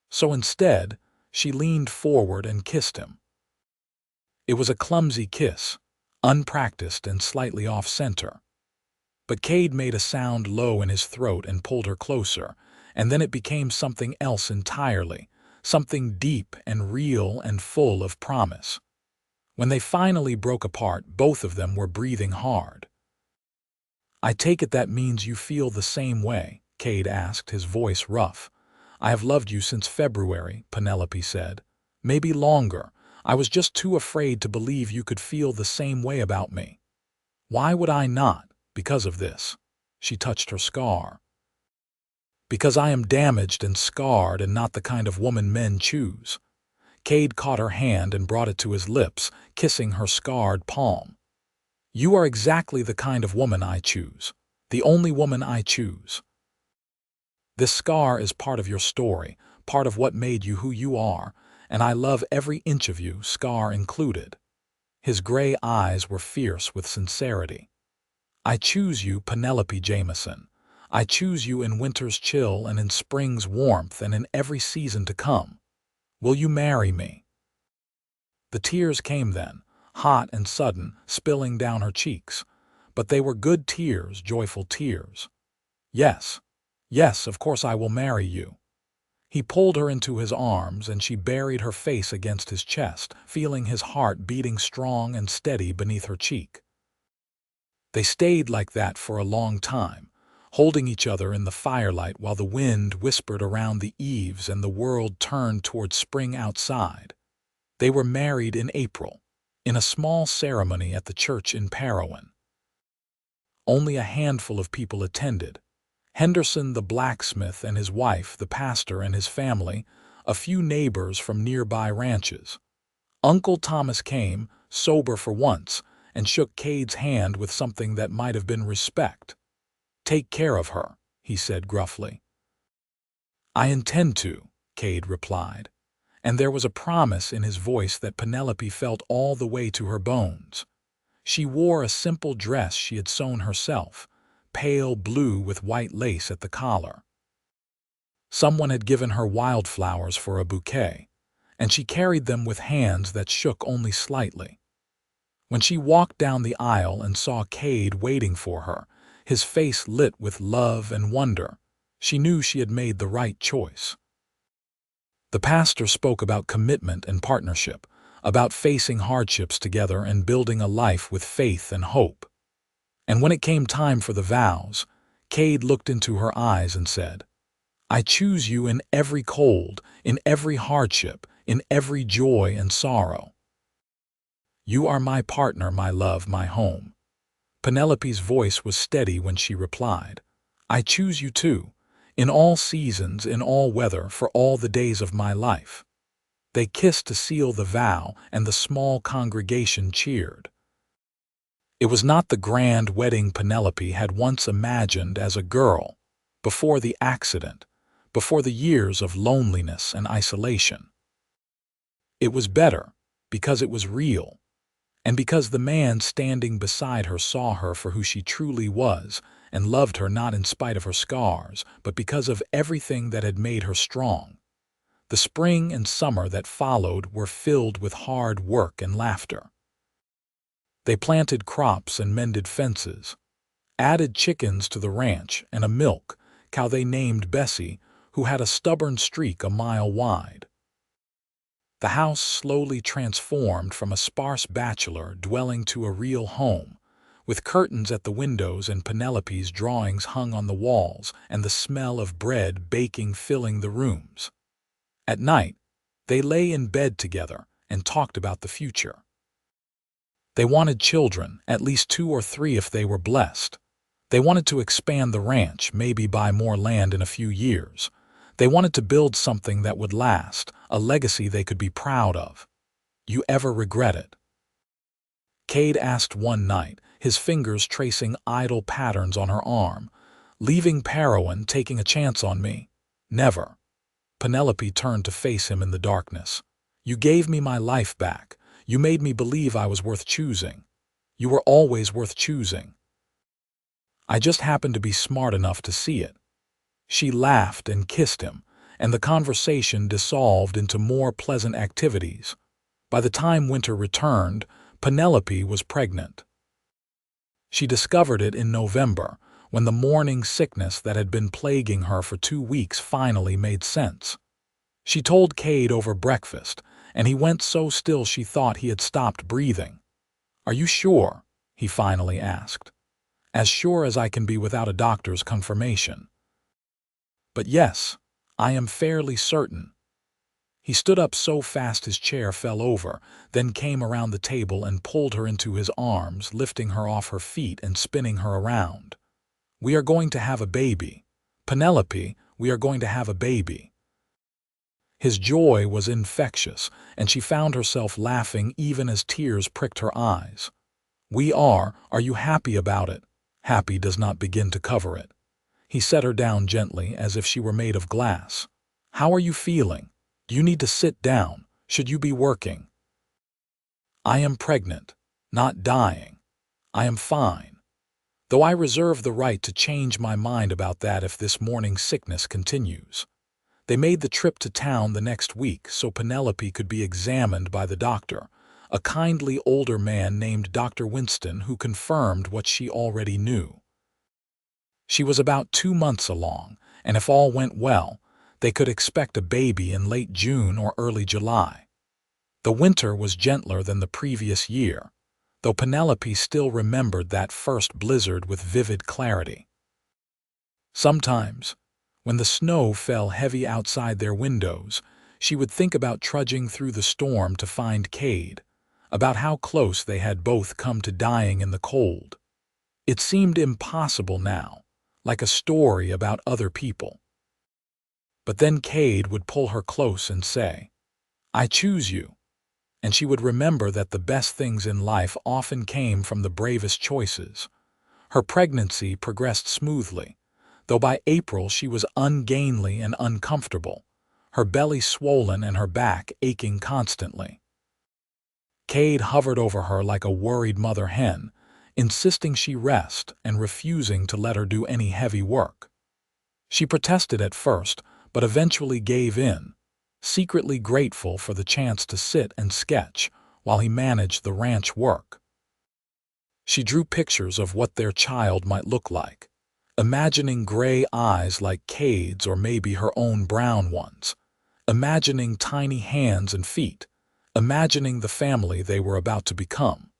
[SPEAKER 1] So instead, she leaned forward and kissed him. It was a clumsy kiss, unpracticed and slightly off-center. But Kade made a sound low in his throat and pulled her closer, and then it became something else entirely, something deep and real and full of promise. When they finally broke apart, both of them were breathing hard. "I take it that means you feel the same way?" Kade asked, his voice rough. "I have loved you since February," Penelope said. "Maybe longer. I was just too afraid to believe you could feel the same way about me." "Why would I not? Because of this." She touched her scar. "Because I am damaged and scarred and not the kind of woman men choose." Kade caught her hand and brought it to his lips, kissing her scarred palm. "You are exactly the kind of woman I choose. The only woman I choose. This scar is part of your story, part of what made you who you are, and I love every inch of you, scar included." His gray eyes were fierce with sincerity. "I choose you, Penelope Jamison. I choose you in winter's chill and in spring's warmth and in every season to come. Will you marry me?" The tears came then, hot and sudden, spilling down her cheeks. But they were good tears, joyful tears. "Yes, yes, of course I will marry you." He pulled her into his arms, and she buried her face against his chest, feeling his heart beating strong and steady beneath her cheek. They stayed like that for a long time, holding each other in the firelight while the wind whispered around the eaves and the world turned toward spring outside. They were married in April, in a small ceremony at the church in Parowan. Only a handful of people attended. Henderson the blacksmith and his wife, the pastor and his family, a few neighbors from nearby ranches. Uncle Thomas came, sober for once, and shook Kade's hand with something that might have been respect. "Take care of her," he said gruffly. "I intend to," Kade replied, and there was a promise in his voice that Penelope felt all the way to her bones. She wore a simple dress she had sewn herself, pale blue with white lace at the collar. Someone had given her wildflowers for a bouquet, and she carried them with hands that shook only slightly. When she walked down the aisle and saw Kade waiting for her, his face lit with love and wonder, she knew she had made the right choice. The pastor spoke about commitment and partnership, about facing hardships together and building a life with faith and hope. And when it came time for the vows, Kade looked into her eyes and said, "I choose you in every cold, in every hardship, in every joy and sorrow. You are my partner, my love, my home." Penelope's voice was steady when she replied, "I choose you too, in all seasons, in all weather, for all the days of my life." They kissed to seal the vow, and the small congregation cheered. It was not the grand wedding Penelope had once imagined as a girl, before the accident, before the years of loneliness and isolation. It was better, because it was real, and because the man standing beside her saw her for who she truly was and loved her not in spite of her scars, but because of everything that had made her strong. The spring and summer that followed were filled with hard work and laughter. They planted crops and mended fences, added chickens to the ranch and a milk cow they named Bessie, who had a stubborn streak a mile wide. The house slowly transformed from a sparse bachelor dwelling to a real home, with curtains at the windows and Penelope's drawings hung on the walls and the smell of bread baking filling the rooms. At night, they lay in bed together and talked about the future. They wanted children, at least 2 or 3 if they were blessed. They wanted to expand the ranch, maybe buy more land in a few years. They wanted to build something that would last, a legacy they could be proud of. "You ever regret it?" Kade asked one night, his fingers tracing idle patterns on her arm. "Leaving Parowan, taking a chance on me?" "Never." Penelope turned to face him in the darkness. "You gave me my life back. You made me believe I was worth choosing. You were always worth choosing. I just happened to be smart enough to see it." She laughed and kissed him, and the conversation dissolved into more pleasant activities. By the time winter returned, Penelope was pregnant. She discovered it in November, when the morning sickness that had been plaguing her for 2 weeks finally made sense. She told Kade over breakfast, and he went so still she thought he had stopped breathing. "Are you sure?" he finally asked. "As sure as I can be without a doctor's confirmation." "But yes, I am fairly certain." He stood up so fast his chair fell over, then came around the table and pulled her into his arms, lifting her off her feet and spinning her around. "We are going to have a baby. Penelope, we are going to have a baby." His joy was infectious, and she found herself laughing even as tears pricked her eyes. Are you happy about it?" "Happy does not begin to cover it." He set her down gently as if she were made of glass. "How are you feeling? Do you need to sit down? Should you be working?" "I am pregnant, not dying. I am fine. Though I reserve the right to change my mind about that if this morning sickness continues." They made the trip to town the next week so Penelope could be examined by the doctor, a kindly older man named Dr. Winston who confirmed what she already knew. She was about 2 months along, and if all went well, they could expect a baby in late June or early July. The winter was gentler than the previous year, though Penelope still remembered that first blizzard with vivid clarity. Sometimes, when the snow fell heavy outside their windows, she would think about trudging through the storm to find Kade, about how close they had both come to dying in the cold. It seemed impossible now, like a story about other people. But then Kade would pull her close and say, "I choose you," and she would remember that the best things in life often came from the bravest choices. Her pregnancy progressed smoothly, though by April she was ungainly and uncomfortable, her belly swollen and her back aching constantly. Kade hovered over her like a worried mother hen, insisting she rest and refusing to let her do any heavy work. She protested at first, but eventually gave in, secretly grateful for the chance to sit and sketch while he managed the ranch work. She drew pictures of what their child might look like, imagining gray eyes like Kade's or maybe her own brown ones, imagining tiny hands and feet, imagining the family they were about to become.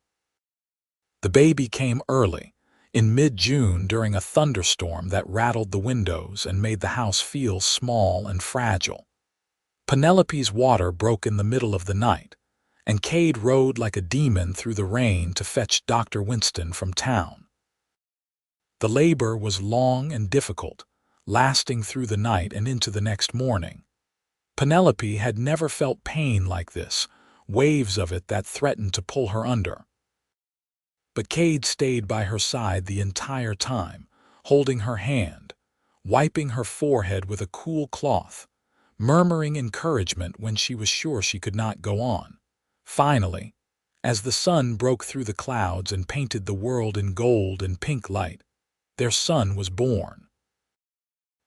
[SPEAKER 1] The baby came early, in mid-June during a thunderstorm that rattled the windows and made the house feel small and fragile. Penelope's water broke in the middle of the night, and Kade rode like a demon through the rain to fetch Dr. Winston from town. The labor was long and difficult, lasting through the night and into the next morning. Penelope had never felt pain like this, waves of it that threatened to pull her under. But Kade stayed by her side the entire time, holding her hand, wiping her forehead with a cool cloth, murmuring encouragement when she was sure she could not go on. Finally, as the sun broke through the clouds and painted the world in gold and pink light, their son was born.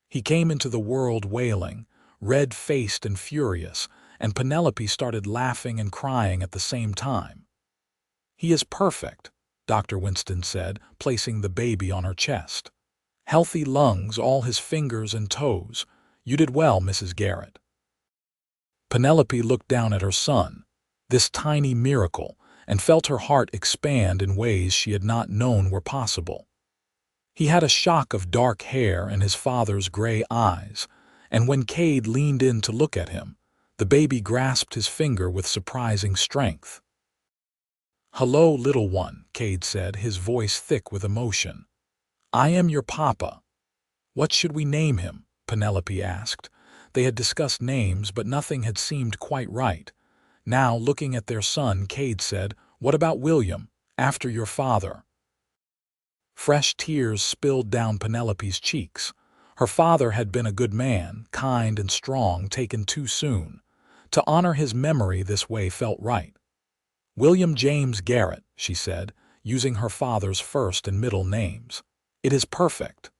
[SPEAKER 1] He came into the world wailing, red-faced and furious, and Penelope started laughing and crying at the same time. "He is perfect," Dr. Winston said, placing the baby on her chest. "Healthy lungs, all his fingers and toes. You did well, Mrs. Garrett." Penelope looked down at her son, this tiny miracle, and felt her heart expand in ways she had not known were possible. He had a shock of dark hair and his father's gray eyes, and when Kade leaned in to look at him, the baby grasped his finger with surprising strength. "Hello, little one," Kade said, his voice thick with emotion. "I am your papa." "What should we name him?" Penelope asked. They had discussed names, but nothing had seemed quite right. Now, looking at their son, Kade said, "What about William, after your father?" Fresh tears spilled down Penelope's cheeks. Her father had been a good man, kind and strong, taken too soon. To honor his memory this way felt right. "William James Garrett," she said, using her father's first and middle names. "It is perfect."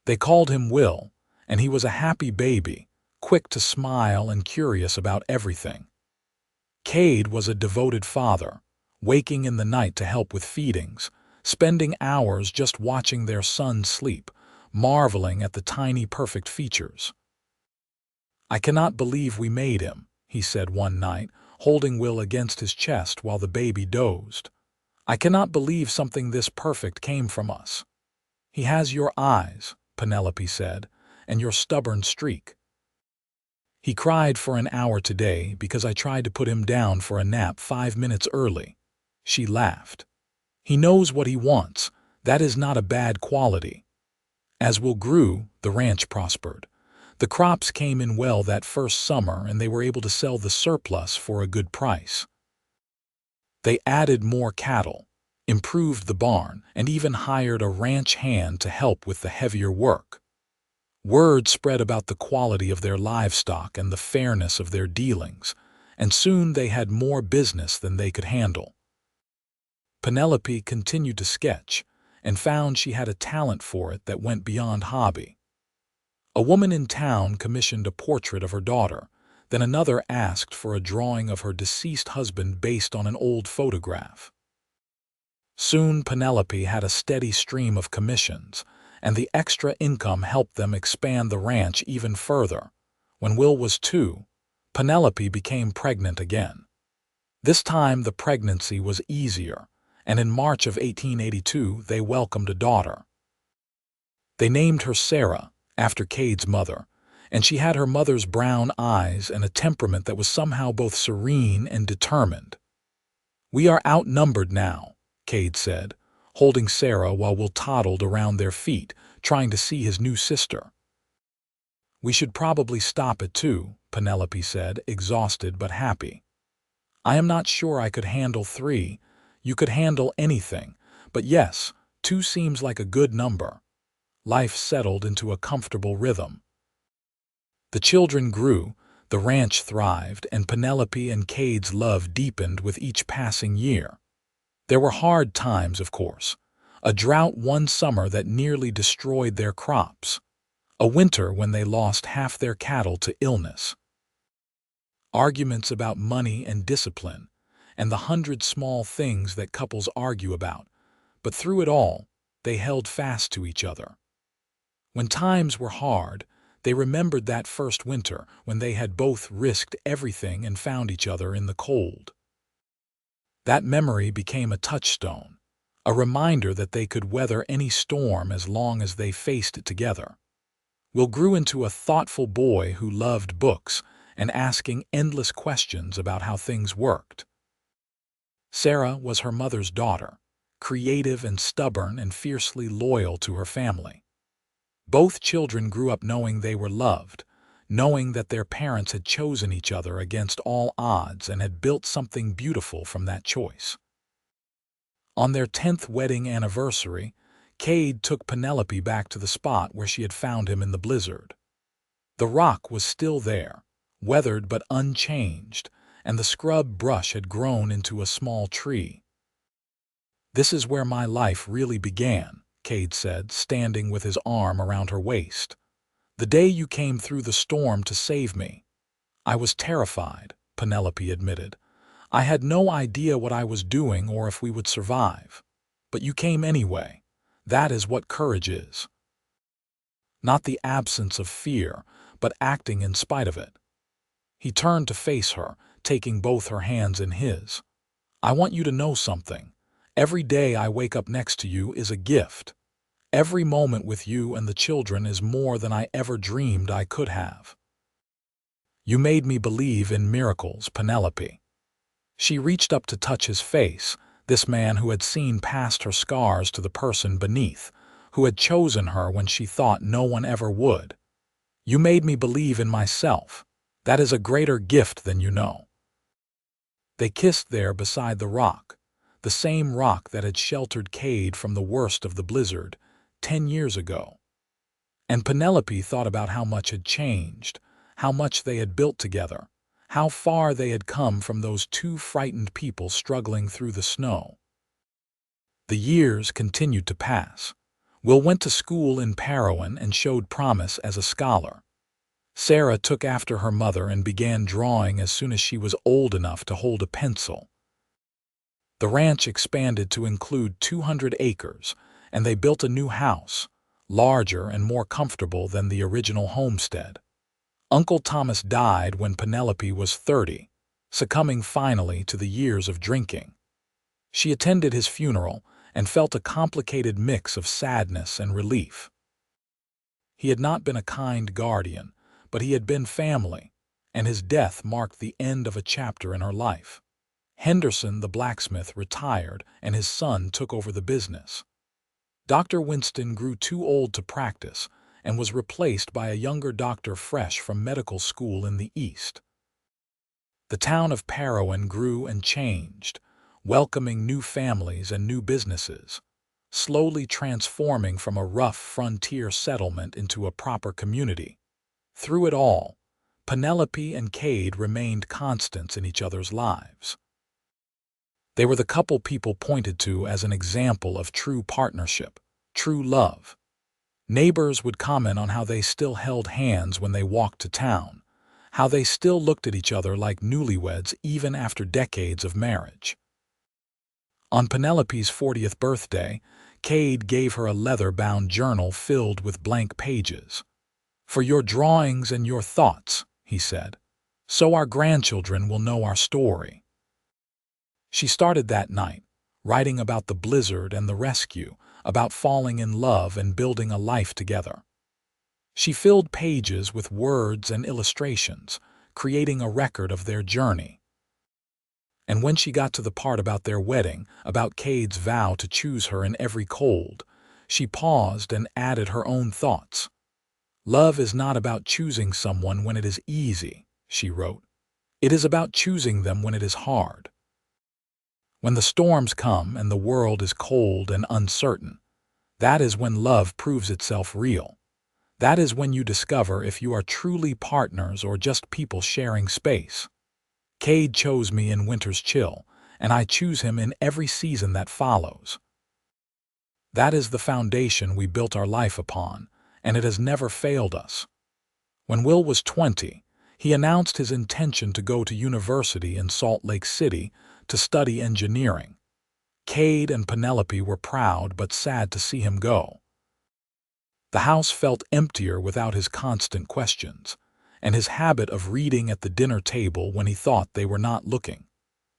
[SPEAKER 1] They called him Will, and he was a happy baby, quick to smile and curious about everything. Kade was a devoted father, waking in the night to help with feedings, spending hours just watching their son sleep, marveling at the tiny perfect features. "I cannot believe we made him," he said one night, holding Will against his chest while the baby dozed. "I cannot believe something this perfect came from us." "He has your eyes," Penelope said, "and your stubborn streak." "He cried for an hour today because I tried to put him down for a nap 5 minutes early." She laughed. "He knows what he wants. That is not a bad quality." As Will grew, the ranch prospered. The crops came in well that first summer, and they were able to sell the surplus for a good price. They added more cattle, improved the barn, and even hired a ranch hand to help with the heavier work. Word spread about the quality of their livestock and the fairness of their dealings, and soon they had more business than they could handle. Penelope continued to sketch, and found she had a talent for it that went beyond hobby. A woman in town commissioned a portrait of her daughter, then another asked for a drawing of her deceased husband based on an old photograph. Soon Penelope had a steady stream of commissions, and the extra income helped them expand the ranch even further. When Will was 2, Penelope became pregnant again. This time the pregnancy was easier, and in March of 1882 they welcomed a daughter. They named her Sarah, after Kade's mother, and she had her mother's brown eyes and a temperament that was somehow both serene and determined. "We are outnumbered now," Kade said, holding Sarah while Will toddled around their feet, trying to see his new sister. "We should probably stop at 2, Penelope said, exhausted but happy. "I am not sure I could handle 3. You could handle anything, but yes, 2 seems like a good number." Life settled into a comfortable rhythm. The children grew, the ranch thrived, and Penelope and Kade's love deepened with each passing year. There were hard times, of course. A drought one summer that nearly destroyed their crops. A winter when they lost half their cattle to illness. Arguments about money and discipline, and the 100 small things that couples argue about. But through it all, they held fast to each other. When times were hard, they remembered that first winter when they had both risked everything and found each other in the cold. That memory became a touchstone, a reminder that they could weather any storm as long as they faced it together. Will grew into a thoughtful boy who loved books and asking endless questions about how things worked. Sarah was her mother's daughter, creative and stubborn and fiercely loyal to her family. Both children grew up knowing they were loved, knowing that their parents had chosen each other against all odds and had built something beautiful from that choice. On their 10th wedding anniversary, Kade took Penelope back to the spot where she had found him in the blizzard. The rock was still there, weathered but unchanged, and the scrub brush had grown into a small tree. "This is where my life really began," Kade said, standing with his arm around her waist. "The day you came through the storm to save me." "I was terrified," Penelope admitted. "I had no idea what I was doing or if we would survive. But you came anyway. That is what courage is. Not the absence of fear, but acting in spite of it." He turned to face her, taking both her hands in his. "I want you to know something. Every day I wake up next to you is a gift. Every moment with you and the children is more than I ever dreamed I could have. You made me believe in miracles, Penelope." She reached up to touch his face, this man who had seen past her scars to the person beneath, who had chosen her when she thought no one ever would. "You made me believe in myself. That is a greater gift than you know." They kissed there beside the rock, the same rock that had sheltered Kade from the worst of the blizzard 10 years ago. And Penelope thought about how much had changed, how much they had built together, how far they had come from those two frightened people struggling through the snow. The years continued to pass. Will went to school in Parowan and showed promise as a scholar. Sarah took after her mother and began drawing as soon as she was old enough to hold a pencil. The ranch expanded to include 200 acres, and they built a new house, larger and more comfortable than the original homestead. Uncle Thomas died when Penelope was 30, succumbing finally to the years of drinking. She attended his funeral and felt a complicated mix of sadness and relief. He had not been a kind guardian, but he had been family, and his death marked the end of a chapter in her life. Henderson, the blacksmith, retired, and his son took over the business. Dr. Winston grew too old to practice and was replaced by a younger doctor fresh from medical school in the East. The town of Parowan grew and changed, welcoming new families and new businesses, slowly transforming from a rough frontier settlement into a proper community. Through it all, Penelope and Kade remained constants in each other's lives. They were the couple people pointed to as an example of true partnership, true love. Neighbors would comment on how they still held hands when they walked to town, how they still looked at each other like newlyweds even after decades of marriage. On Penelope's 40th birthday, Kade gave her a leather-bound journal filled with blank pages. "For your drawings and your thoughts," he said, "so our grandchildren will know our story." She started that night, writing about the blizzard and the rescue, about falling in love and building a life together. She filled pages with words and illustrations, creating a record of their journey. And when she got to the part about their wedding, about Kade's vow to choose her in every cold, she paused and added her own thoughts. "Love is not about choosing someone when it is easy," she wrote. "It is about choosing them when it is hard. When the storms come and the world is cold and uncertain, that is when love proves itself real. That is when you discover if you are truly partners or just people sharing space. Kade chose me in winter's chill, and I choose him in every season that follows. That is the foundation we built our life upon, and it has never failed us." When Will was 20, he announced his intention to go to university in Salt Lake City to study engineering. Kade and Penelope were proud but sad to see him go. The house felt emptier without his constant questions, and his habit of reading at the dinner table when he thought they were not looking.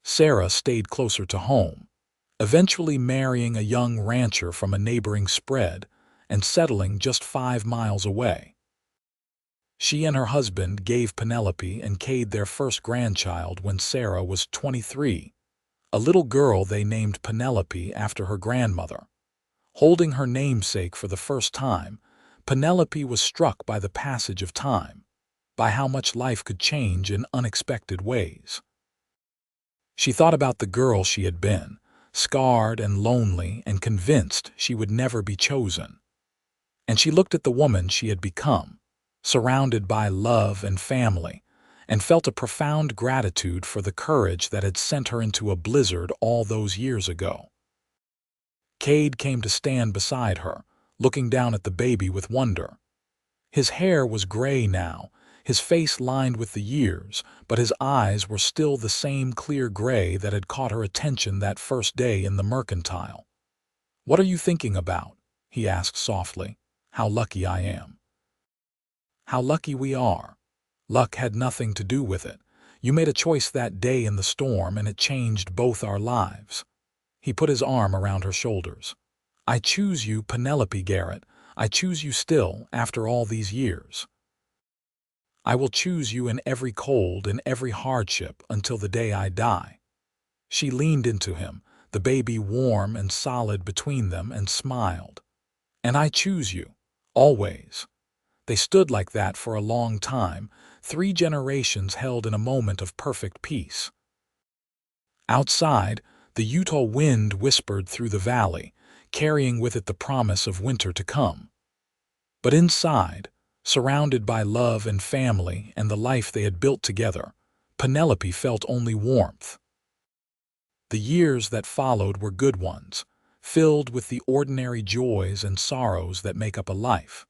[SPEAKER 1] Sarah stayed closer to home, eventually marrying a young rancher from a neighboring spread and settling just 5 miles away. She and her husband gave Penelope and Kade their first grandchild when Sarah was 23, a little girl they named Penelope after her grandmother. Holding her namesake for the first time, Penelope was struck by the passage of time, by how much life could change in unexpected ways. She thought about the girl she had been, scarred and lonely and convinced she would never be chosen. And she looked at the woman she had become, surrounded by love and family, and felt a profound gratitude for the courage that had sent her into a blizzard all those years ago. Kade came to stand beside her, looking down at the baby with wonder. His hair was gray now, his face lined with the years, but his eyes were still the same clear gray that had caught her attention that first day in the mercantile. "What are you thinking about?" he asked softly. "How lucky I am." "How lucky we are. Luck had nothing to do with it. You made a choice that day in the storm, and it changed both our lives." He put his arm around her shoulders. "I choose you, Penelope Garrett. I choose you still, after all these years. I will choose you in every cold, in every hardship, until the day I die." She leaned into him, the baby warm and solid between them, and smiled. "And I choose you, always." They stood like that for a long time, 3 generations held in a moment of perfect peace. Outside, the Utah wind whispered through the valley, carrying with it the promise of winter to come. But inside, surrounded by love and family and the life they had built together, Penelope felt only warmth. The years that followed were good ones, filled with the ordinary joys and sorrows that make up a life.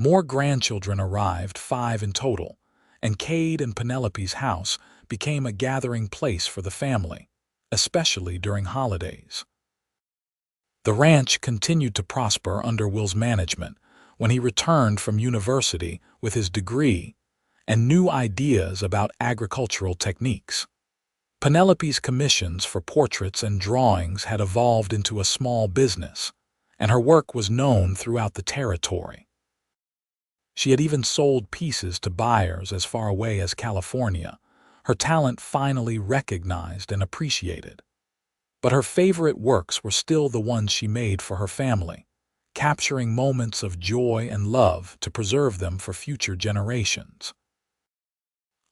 [SPEAKER 1] More grandchildren arrived, 5 in total, and Kade and Penelope's house became a gathering place for the family, especially during holidays. The ranch continued to prosper under Will's management when he returned from university with his degree and new ideas about agricultural techniques. Penelope's commissions for portraits and drawings had evolved into a small business, and her work was known throughout the territory. She had even sold pieces to buyers as far away as California, her talent finally recognized and appreciated. But her favorite works were still the ones she made for her family, capturing moments of joy and love to preserve them for future generations.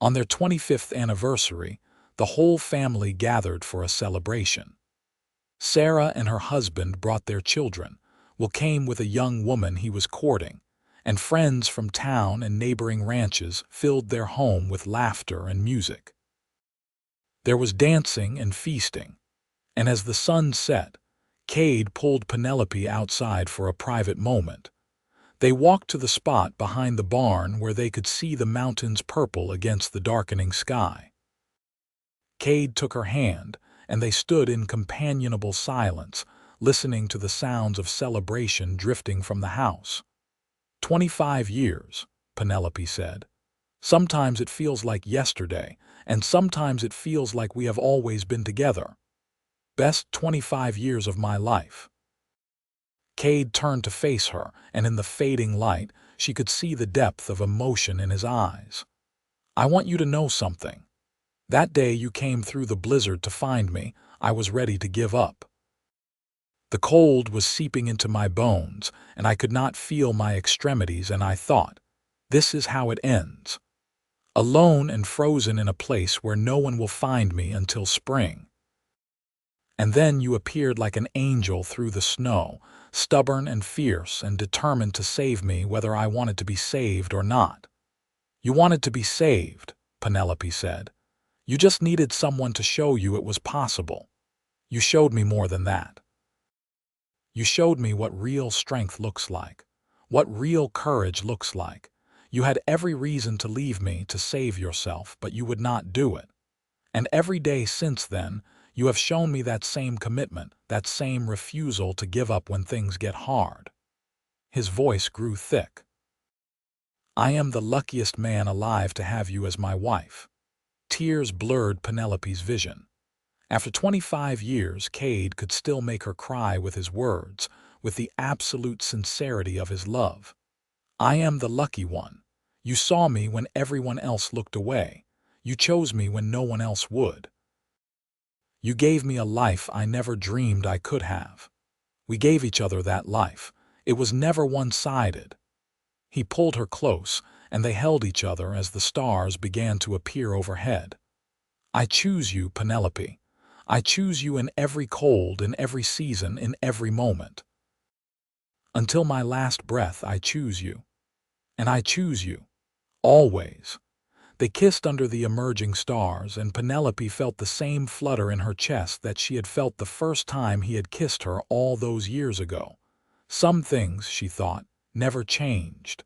[SPEAKER 1] On their 25th anniversary, the whole family gathered for a celebration. Sarah and her husband brought their children. Will came with a young woman he was courting, and friends from town and neighboring ranches filled their home with laughter and music. There was dancing and feasting, and as the sun set, Kade pulled Penelope outside for a private moment. They walked to the spot behind the barn where they could see the mountains purple against the darkening sky. Kade took her hand, and they stood in companionable silence, listening to the sounds of celebration drifting from the house. 25 years, Penelope said. Sometimes it feels like yesterday, and sometimes it feels like we have always been together. Best 25 years of my life. Kade turned to face her, and in the fading light, she could see the depth of emotion in his eyes. "I want you to know something. That day you came through the blizzard to find me, I was ready to give up. The cold was seeping into my bones, and I could not feel my extremities, and I thought, this is how it ends. Alone and frozen in a place where no one will find me until spring. And then you appeared like an angel through the snow, stubborn and fierce and determined to save me whether I wanted to be saved or not." "You wanted to be saved," Penelope said. "You just needed someone to show you it was possible. You showed me more than that. You showed me what real strength looks like, what real courage looks like. You had every reason to leave me to save yourself, but you would not do it. And every day since then, you have shown me that same commitment, that same refusal to give up when things get hard." His voice grew thick. "I am the luckiest man alive to have you as my wife." Tears blurred Penelope's vision. After 25 years, Kade could still make her cry with his words, with the absolute sincerity of his love. "I am the lucky one. You saw me when everyone else looked away. You chose me when no one else would." You gave me a life I never dreamed I could have. We gave each other that life. It was never one-sided." He pulled her close, and they held each other as the stars began to appear overhead. "I choose you, Penelope. I choose you in every cold, in every season, in every moment. Until my last breath, I choose you. And I choose you. Always." They kissed under the emerging stars, and Penelope felt the same flutter in her chest that she had felt the first time he had kissed her all those years ago. Some things, she thought, never changed.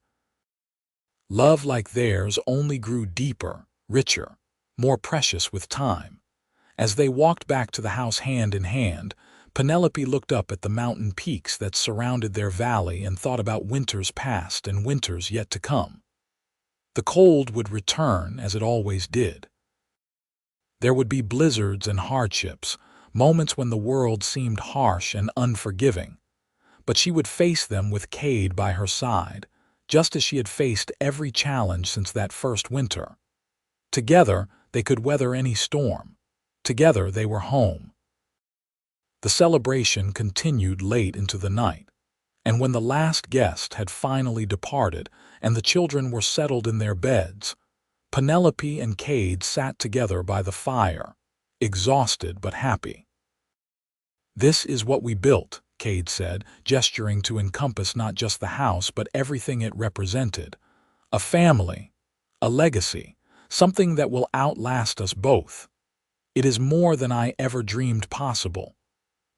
[SPEAKER 1] Love like theirs only grew deeper, richer, more precious with time. As they walked back to the house hand in hand, Penelope looked up at the mountain peaks that surrounded their valley and thought about winters past and winters yet to come. The cold would return as it always did. There would be blizzards and hardships, moments when the world seemed harsh and unforgiving. But she would face them with Kade by her side, just as she had faced every challenge since that first winter. Together, they could weather any storm. Together, they were home. The celebration continued late into the night, and when the last guest had finally departed and the children were settled in their beds, Penelope and Kade sat together by the fire, exhausted but happy. "This is what we built," Kade said, gesturing to encompass not just the house but everything it represented. "A family, a legacy, something that will outlast us both. It is more than I ever dreamed possible."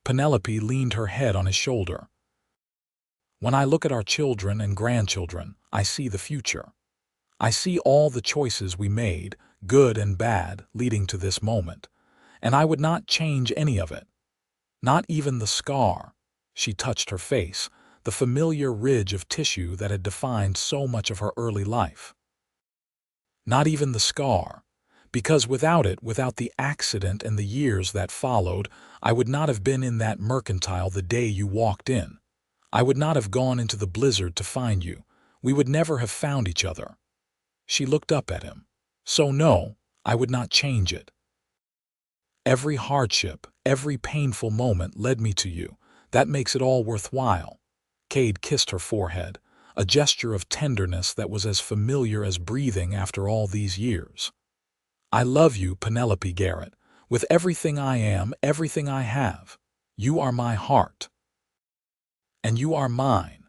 [SPEAKER 1] Penelope leaned her head on his shoulder. "When I look at our children and grandchildren, I see the future. I see all the choices we made, good and bad, leading to this moment, and I would not change any of it. Not even the scar." She touched her face, the familiar ridge of tissue that had defined so much of her early life. Not even the scar, because without it, without the accident and the years that followed, I would not have been in that mercantile the day you walked in. I would not have gone into the blizzard to find you. We would never have found each other. She looked up at him. "So no, I would not change it. Every hardship, every painful moment led me to you. That makes it all worthwhile." Kade kissed her forehead, a gesture of tenderness that was as familiar as breathing after all these years. "I love you, Penelope Garrett, with everything I am, everything I have. You are my heart. And you are mine."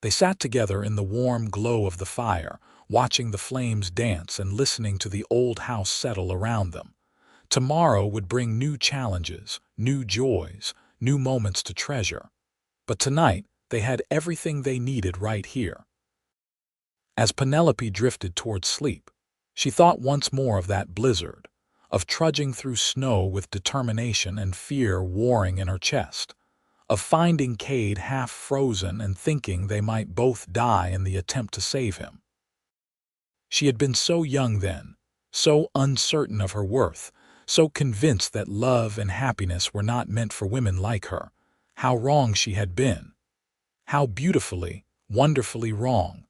[SPEAKER 1] They sat together in the warm glow of the fire, watching the flames dance and listening to the old house settle around them. Tomorrow would bring new challenges, new joys, new moments to treasure. But tonight, they had everything they needed right here. As Penelope drifted toward sleep, she thought once more of that blizzard, of trudging through snow with determination and fear warring in her chest, of finding Kade half frozen and thinking they might both die in the attempt to save him. She had been so young then, so uncertain of her worth, so convinced that love and happiness were not meant for women like her. How wrong she had been. How beautifully, wonderfully wrong.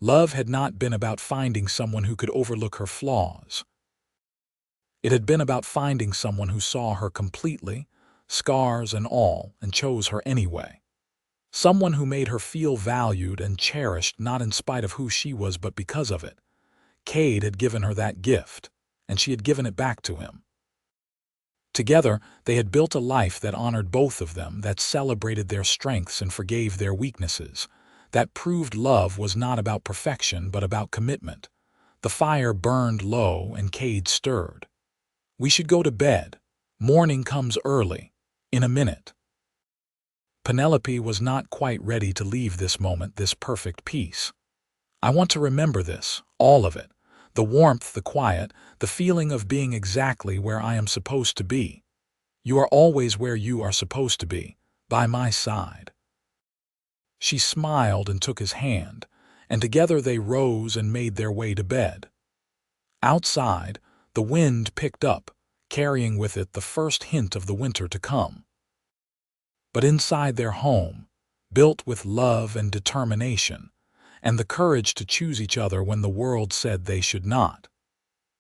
[SPEAKER 1] Love had not been about finding someone who could overlook her flaws. It had been about finding someone who saw her completely, scars and all, and chose her anyway. Someone who made her feel valued and cherished not in spite of who she was but because of it. Kade had given her that gift, and she had given it back to him. Together, they had built a life that honored both of them, that celebrated their strengths and forgave their weaknesses, that proved love was not about perfection but about commitment. The fire burned low and Kade stirred. "We should go to bed. Morning comes early. In a minute." Penelope was not quite ready to leave this moment, this perfect peace. "I want to remember this, all of it. The warmth, the quiet, the feeling of being exactly where I am supposed to be. You are always where you are supposed to be, by my side." She smiled and took his hand, and together they rose and made their way to bed. Outside, the wind picked up, carrying with it the first hint of the winter to come. But inside their home, built with love and determination, and the courage to choose each other when the world said they should not,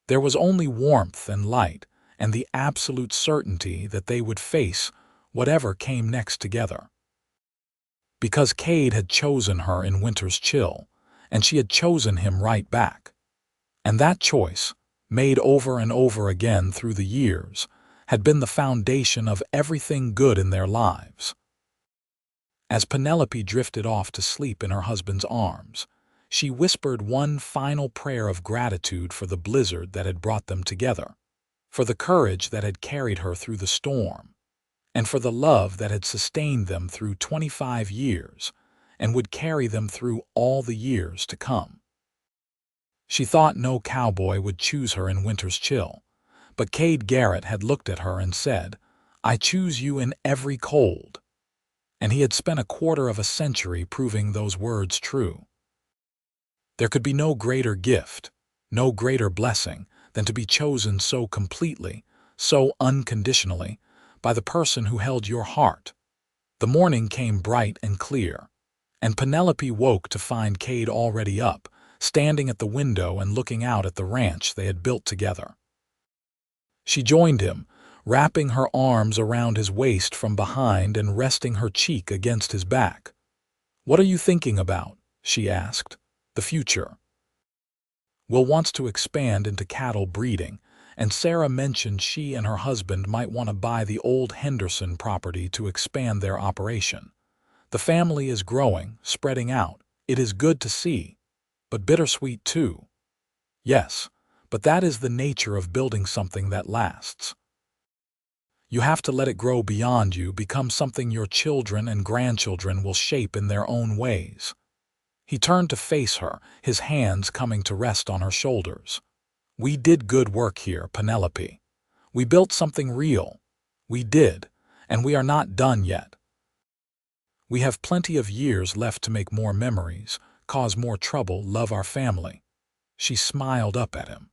[SPEAKER 1] there was only warmth and light, and the absolute certainty that they would face whatever came next together. Because Kade had chosen her in winter's chill, and she had chosen him right back. And that choice, made over and over again through the years, had been the foundation of everything good in their lives. As Penelope drifted off to sleep in her husband's arms, she whispered one final prayer of gratitude for the blizzard that had brought them together, for the courage that had carried her through the storm, and for the love that had sustained them through 25 years and would carry them through all the years to come. She thought no cowboy would choose her in winter's chill, but Kade Garrett had looked at her and said, "I choose you in every cold." And he had spent a quarter of a century proving those words true. There could be no greater gift, no greater blessing than to be chosen so completely, so unconditionally, by the person who held your heart. The morning came bright and clear, and Penelope woke to find Kade already up, standing at the window and looking out at the ranch they had built together. She joined him, wrapping her arms around his waist from behind and resting her cheek against his back. "What are you thinking about?" she asked. "The future. Will wants to expand into cattle breeding, and Sarah mentioned she and her husband might want to buy the old Henderson property to expand their operation. The family is growing, spreading out. It is good to see, but bittersweet too. Yes, but that is the nature of building something that lasts. You have to let it grow beyond you, become something your children and grandchildren will shape in their own ways." He turned to face her, his hands coming to rest on her shoulders. "We did good work here, Penelope. We built something real. We did, and we are not done yet. We have plenty of years left to make more memories, cause more trouble, love our family." She smiled up at him.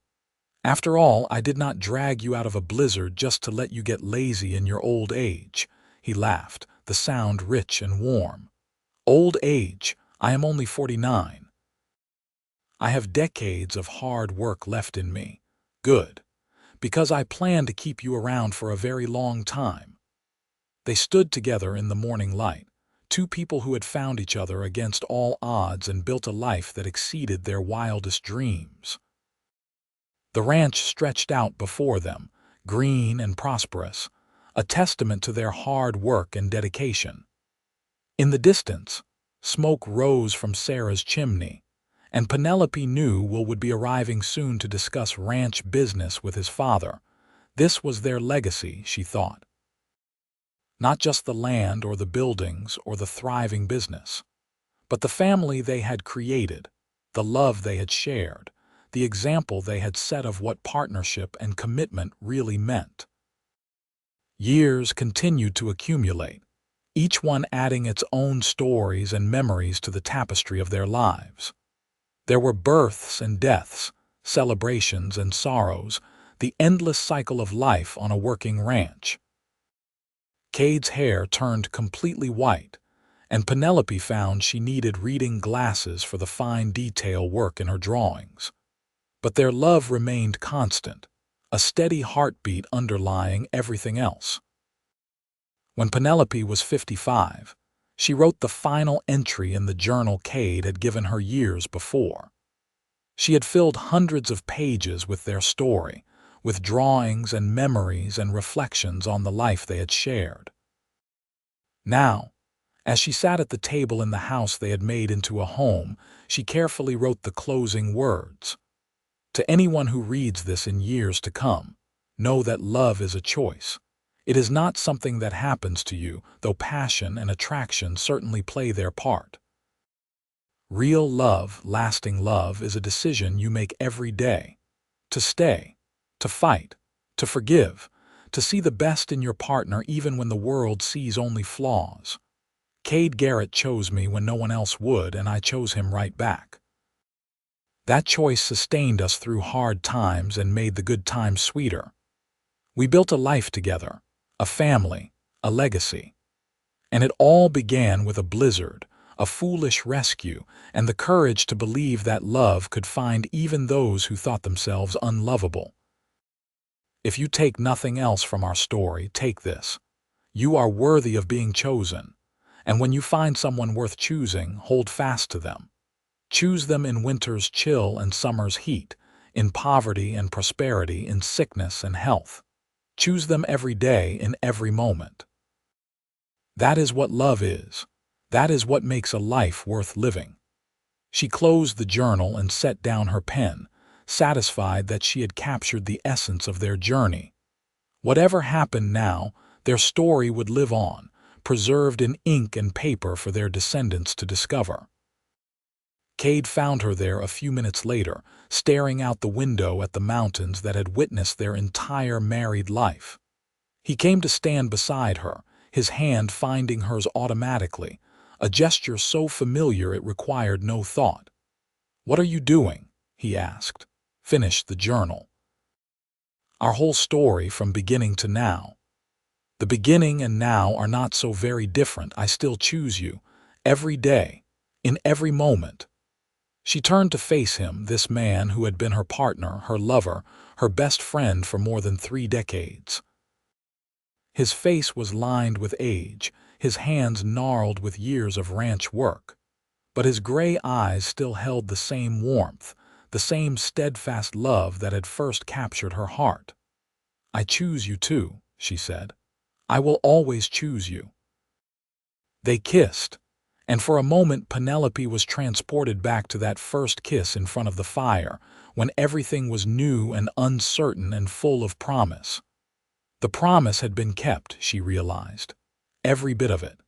[SPEAKER 1] "After all, I did not drag you out of a blizzard just to let you get lazy in your old age." He laughed, the sound rich and warm. "Old age? I am only 49. I have decades of hard work left in me. Good, because I plan to keep you around for a very long time." They stood together in the morning light, two people who had found each other against all odds and built a life that exceeded their wildest dreams. The ranch stretched out before them, green and prosperous, a testament to their hard work and dedication. In the distance, smoke rose from Sarah's chimney, and Penelope knew Will would be arriving soon to discuss ranch business with his father. This was their legacy, she thought. Not just the land or the buildings or the thriving business, but the family they had created, the love they had shared, the example they had set of what partnership and commitment really meant. Years continued to accumulate, each one adding its own stories and memories to the tapestry of their lives. There were births and deaths, celebrations and sorrows, the endless cycle of life on a working ranch. Kade's hair turned completely white, and Penelope found she needed reading glasses for the fine detail work in her drawings. But their love remained constant, a steady heartbeat underlying everything else. When Penelope was 55, she wrote the final entry in the journal Kade had given her years before. She had filled hundreds of pages with their story, with drawings and memories and reflections on the life they had shared. Now, as she sat at the table in the house they had made into a home, she carefully wrote the closing words. To anyone who reads this in years to come, know that love is a choice. It is not something that happens to you, though passion and attraction certainly play their part. Real love, lasting love, is a decision you make every day. To stay, to fight, to forgive, to see the best in your partner even when the world sees only flaws. Kade Garrett chose me when no one else would, and I chose him right back. That choice sustained us through hard times and made the good times sweeter. We built a life together, a family, a legacy. And it all began with a blizzard, a foolish rescue, and the courage to believe that love could find even those who thought themselves unlovable. If you take nothing else from our story, take this. You are worthy of being chosen, and when you find someone worth choosing, hold fast to them. Choose them in winter's chill and summer's heat, in poverty and prosperity, in sickness and health. Choose them every day, in every moment. That is what love is. That is what makes a life worth living. She closed the journal and set down her pen, satisfied that she had captured the essence of their journey. Whatever happened now, their story would live on, preserved in ink and paper for their descendants to discover. Kade found her there a few minutes later, staring out the window at the mountains that had witnessed their entire married life. He came to stand beside her, his hand finding hers automatically, a gesture so familiar it required no thought. "What are you doing?" he asked. "Finish the journal. Our whole story from beginning to now. The beginning and now are not so very different. I still choose you, every day, in every moment." She turned to face him, this man who had been her partner, her lover, her best friend for more than 3 decades. His face was lined with age, his hands gnarled with years of ranch work. But his gray eyes still held the same warmth, the same steadfast love that had first captured her heart. "I choose you too," she said. "I will always choose you." They kissed, and for a moment Penelope was transported back to that first kiss in front of the fire, when everything was new and uncertain and full of promise. The promise had been kept, she realized, every bit of it.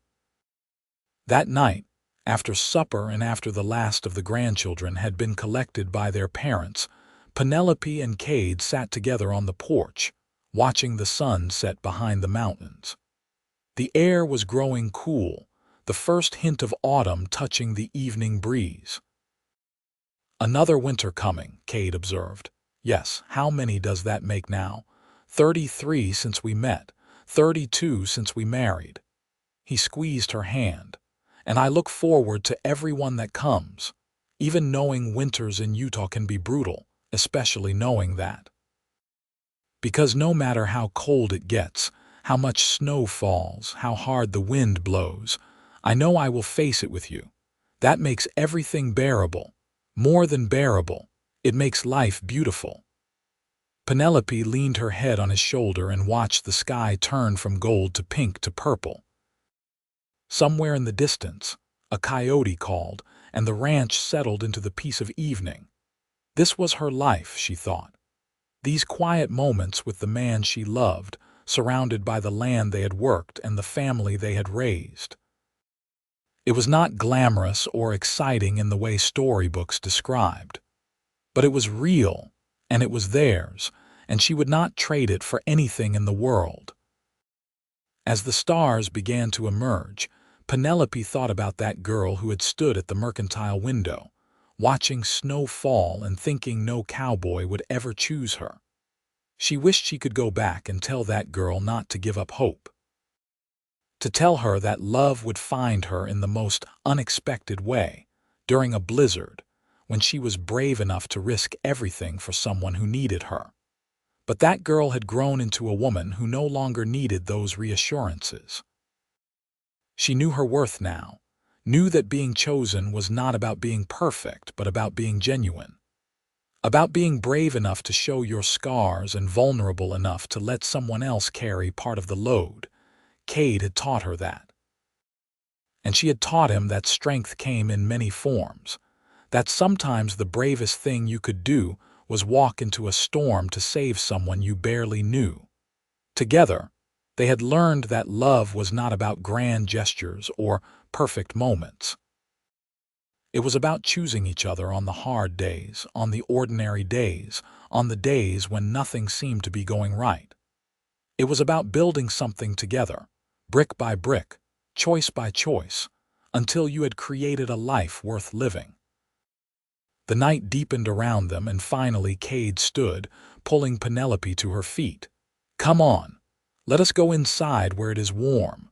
[SPEAKER 1] That night, after supper and after the last of the grandchildren had been collected by their parents, Penelope and Kade sat together on the porch, watching the sun set behind the mountains. The air was growing cool, the first hint of autumn touching the evening breeze. "Another winter coming," Kade observed. "Yes, how many does that make now? 33 since we met, 32 since we married." He squeezed her hand. "And I look forward to every one that comes, even knowing winters in Utah can be brutal, especially knowing that. Because no matter how cold it gets, how much snow falls, how hard the wind blows, I know I will face it with you. That makes everything bearable, more than bearable. It makes life beautiful." Penelope leaned her head on his shoulder and watched the sky turn from gold to pink to purple. Somewhere in the distance, a coyote called, and the ranch settled into the peace of evening. This was her life, she thought. These quiet moments with the man she loved, surrounded by the land they had worked and the family they had raised. It was not glamorous or exciting in the way storybooks described, but it was real, and it was theirs, and she would not trade it for anything in the world. As the stars began to emerge, Penelope thought about that girl who had stood at the mercantile window, watching snow fall and thinking no cowboy would ever choose her. She wished she could go back and tell that girl not to give up hope. To tell her that love would find her in the most unexpected way, during a blizzard, when she was brave enough to risk everything for someone who needed her. But that girl had grown into a woman who no longer needed those reassurances. She knew her worth now, knew that being chosen was not about being perfect, but about being genuine. About being brave enough to show your scars and vulnerable enough to let someone else carry part of the load. Kade had taught her that. And she had taught him that strength came in many forms, that sometimes the bravest thing you could do was walk into a storm to save someone you barely knew. Together, they had learned that love was not about grand gestures or perfect moments. It was about choosing each other on the hard days, on the ordinary days, on the days when nothing seemed to be going right. It was about building something together, brick by brick, choice by choice, until you had created a life worth living. The night deepened around them, and finally Kade stood, pulling Penelope to her feet. "Come on, let us go inside where it is warm."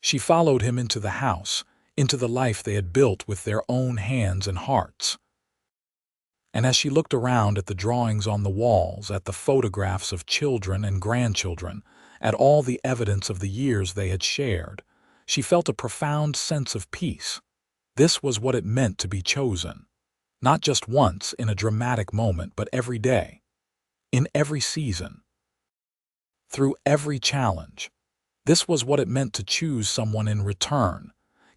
[SPEAKER 1] She followed him into the house, into the life they had built with their own hands and hearts. And as she looked around at the drawings on the walls, at the photographs of children and grandchildren, at all the evidence of the years they had shared, she felt a profound sense of peace. This was what it meant to be chosen. Not just once in a dramatic moment, but every day, in every season, through every challenge. This was what it meant to choose someone in return.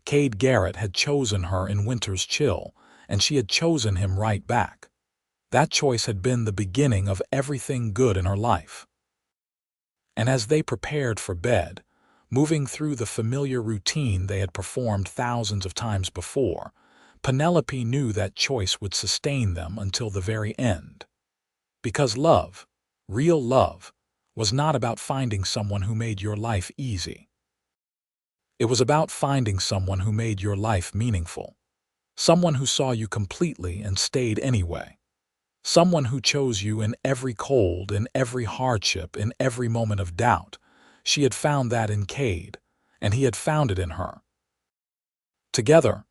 [SPEAKER 1] Kade Garrett had chosen her in winter's chill, and she had chosen him right back. That choice had been the beginning of everything good in her life. And as they prepared for bed, moving through the familiar routine they had performed thousands of times before, Penelope knew that choice would sustain them until the very end. Because love, real love, was not about finding someone who made your life easy. It was about finding someone who made your life meaningful. Someone who saw you completely and stayed anyway. Someone who chose you in every cold, in every hardship, in every moment of doubt. She had found that in Kade, and he had found it in her. Together,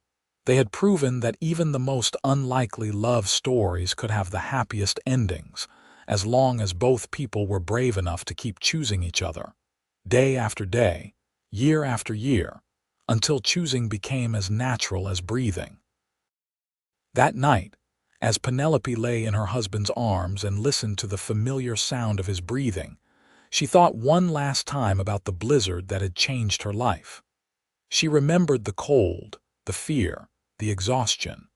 [SPEAKER 1] they had proven that even the most unlikely love stories could have the happiest endings, as long as both people were brave enough to keep choosing each other, day after day, year after year, until choosing became as natural as breathing. That night, as Penelope lay in her husband's arms and listened to the familiar sound of his breathing, she thought one last time about the blizzard that had changed her life. She remembered the cold, the fear, the exhaustion.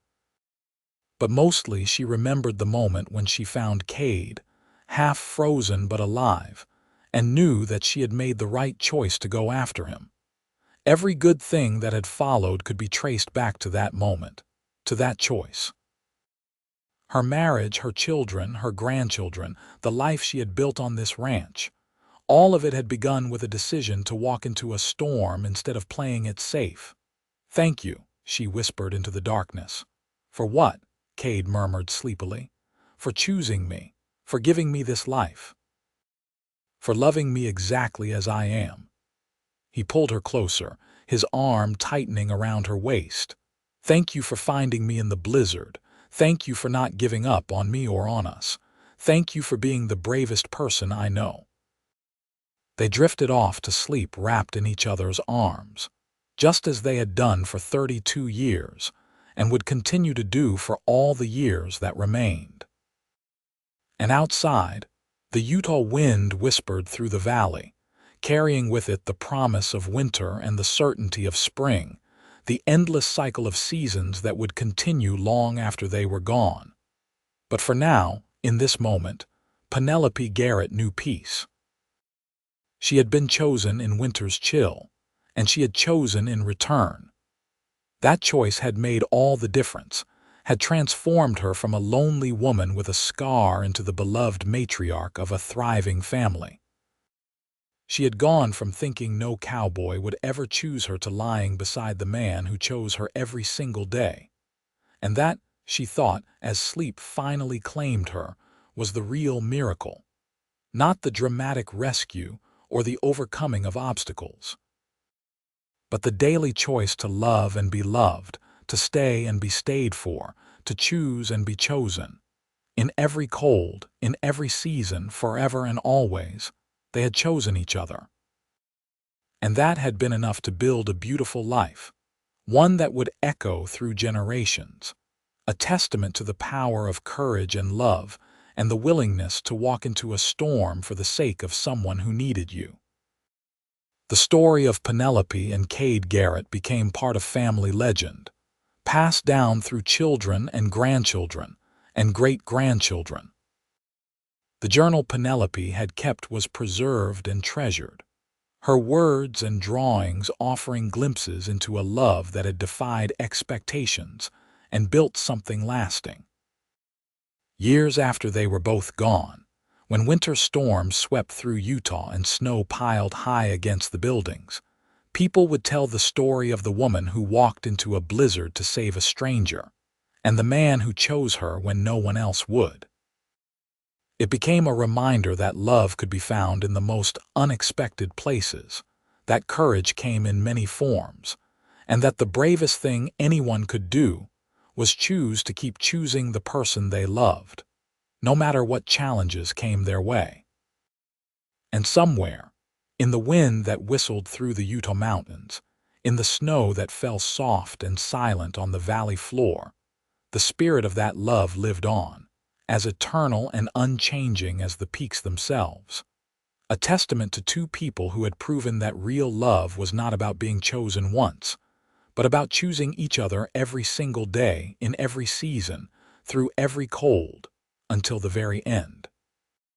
[SPEAKER 1] But mostly she remembered the moment when she found Kade, half frozen but alive, and knew that she had made the right choice to go after him. Every good thing that had followed could be traced back to that moment, to that choice. Her marriage, her children, her grandchildren, the life she had built on this ranch, all of it had begun with a decision to walk into a storm instead of playing it safe. "Thank you," she whispered into the darkness. "For what?" Kade murmured sleepily. "For choosing me, for giving me this life, for loving me exactly as I am." He pulled her closer, his arm tightening around her waist. "Thank you for finding me in the blizzard. Thank you for not giving up on me or on us. Thank you for being the bravest person I know." They drifted off to sleep wrapped in each other's arms, just as they had done for 32 years, and would continue to do for all the years that remained. And outside, the Utah wind whispered through the valley, carrying with it the promise of winter and the certainty of spring, the endless cycle of seasons that would continue long after they were gone. But for now, in this moment, Penelope Garrett knew peace. She had been chosen in winter's chill, and she had chosen in return. That choice had made all the difference, had transformed her from a lonely woman with a scar into the beloved matriarch of a thriving family. She had gone from thinking no cowboy would ever choose her to lying beside the man who chose her every single day. And that, she thought, as sleep finally claimed her, was the real miracle. Not the dramatic rescue or the overcoming of obstacles, but the daily choice to love and be loved, to stay and be stayed for, to choose and be chosen. In every cold, in every season, forever and always, they had chosen each other. And that had been enough to build a beautiful life, one that would echo through generations, a testament to the power of courage and love and the willingness to walk into a storm for the sake of someone who needed you. The story of Penelope and Kade Garrett became part of family legend, passed down through children and grandchildren and great-grandchildren. The journal Penelope had kept was preserved and treasured, her words and drawings offering glimpses into a love that had defied expectations and built something lasting. Years after they were both gone, when winter storms swept through Utah and snow piled high against the buildings, people would tell the story of the woman who walked into a blizzard to save a stranger, and the man who chose her when no one else would. It became a reminder that love could be found in the most unexpected places, that courage came in many forms, and that the bravest thing anyone could do was choose to keep choosing the person they loved, no matter what challenges came their way. And somewhere, in the wind that whistled through the Utah mountains, in the snow that fell soft and silent on the valley floor, the spirit of that love lived on, as eternal and unchanging as the peaks themselves. A testament to two people who had proven that real love was not about being chosen once, but about choosing each other every single day, in every season, through every cold, until the very end.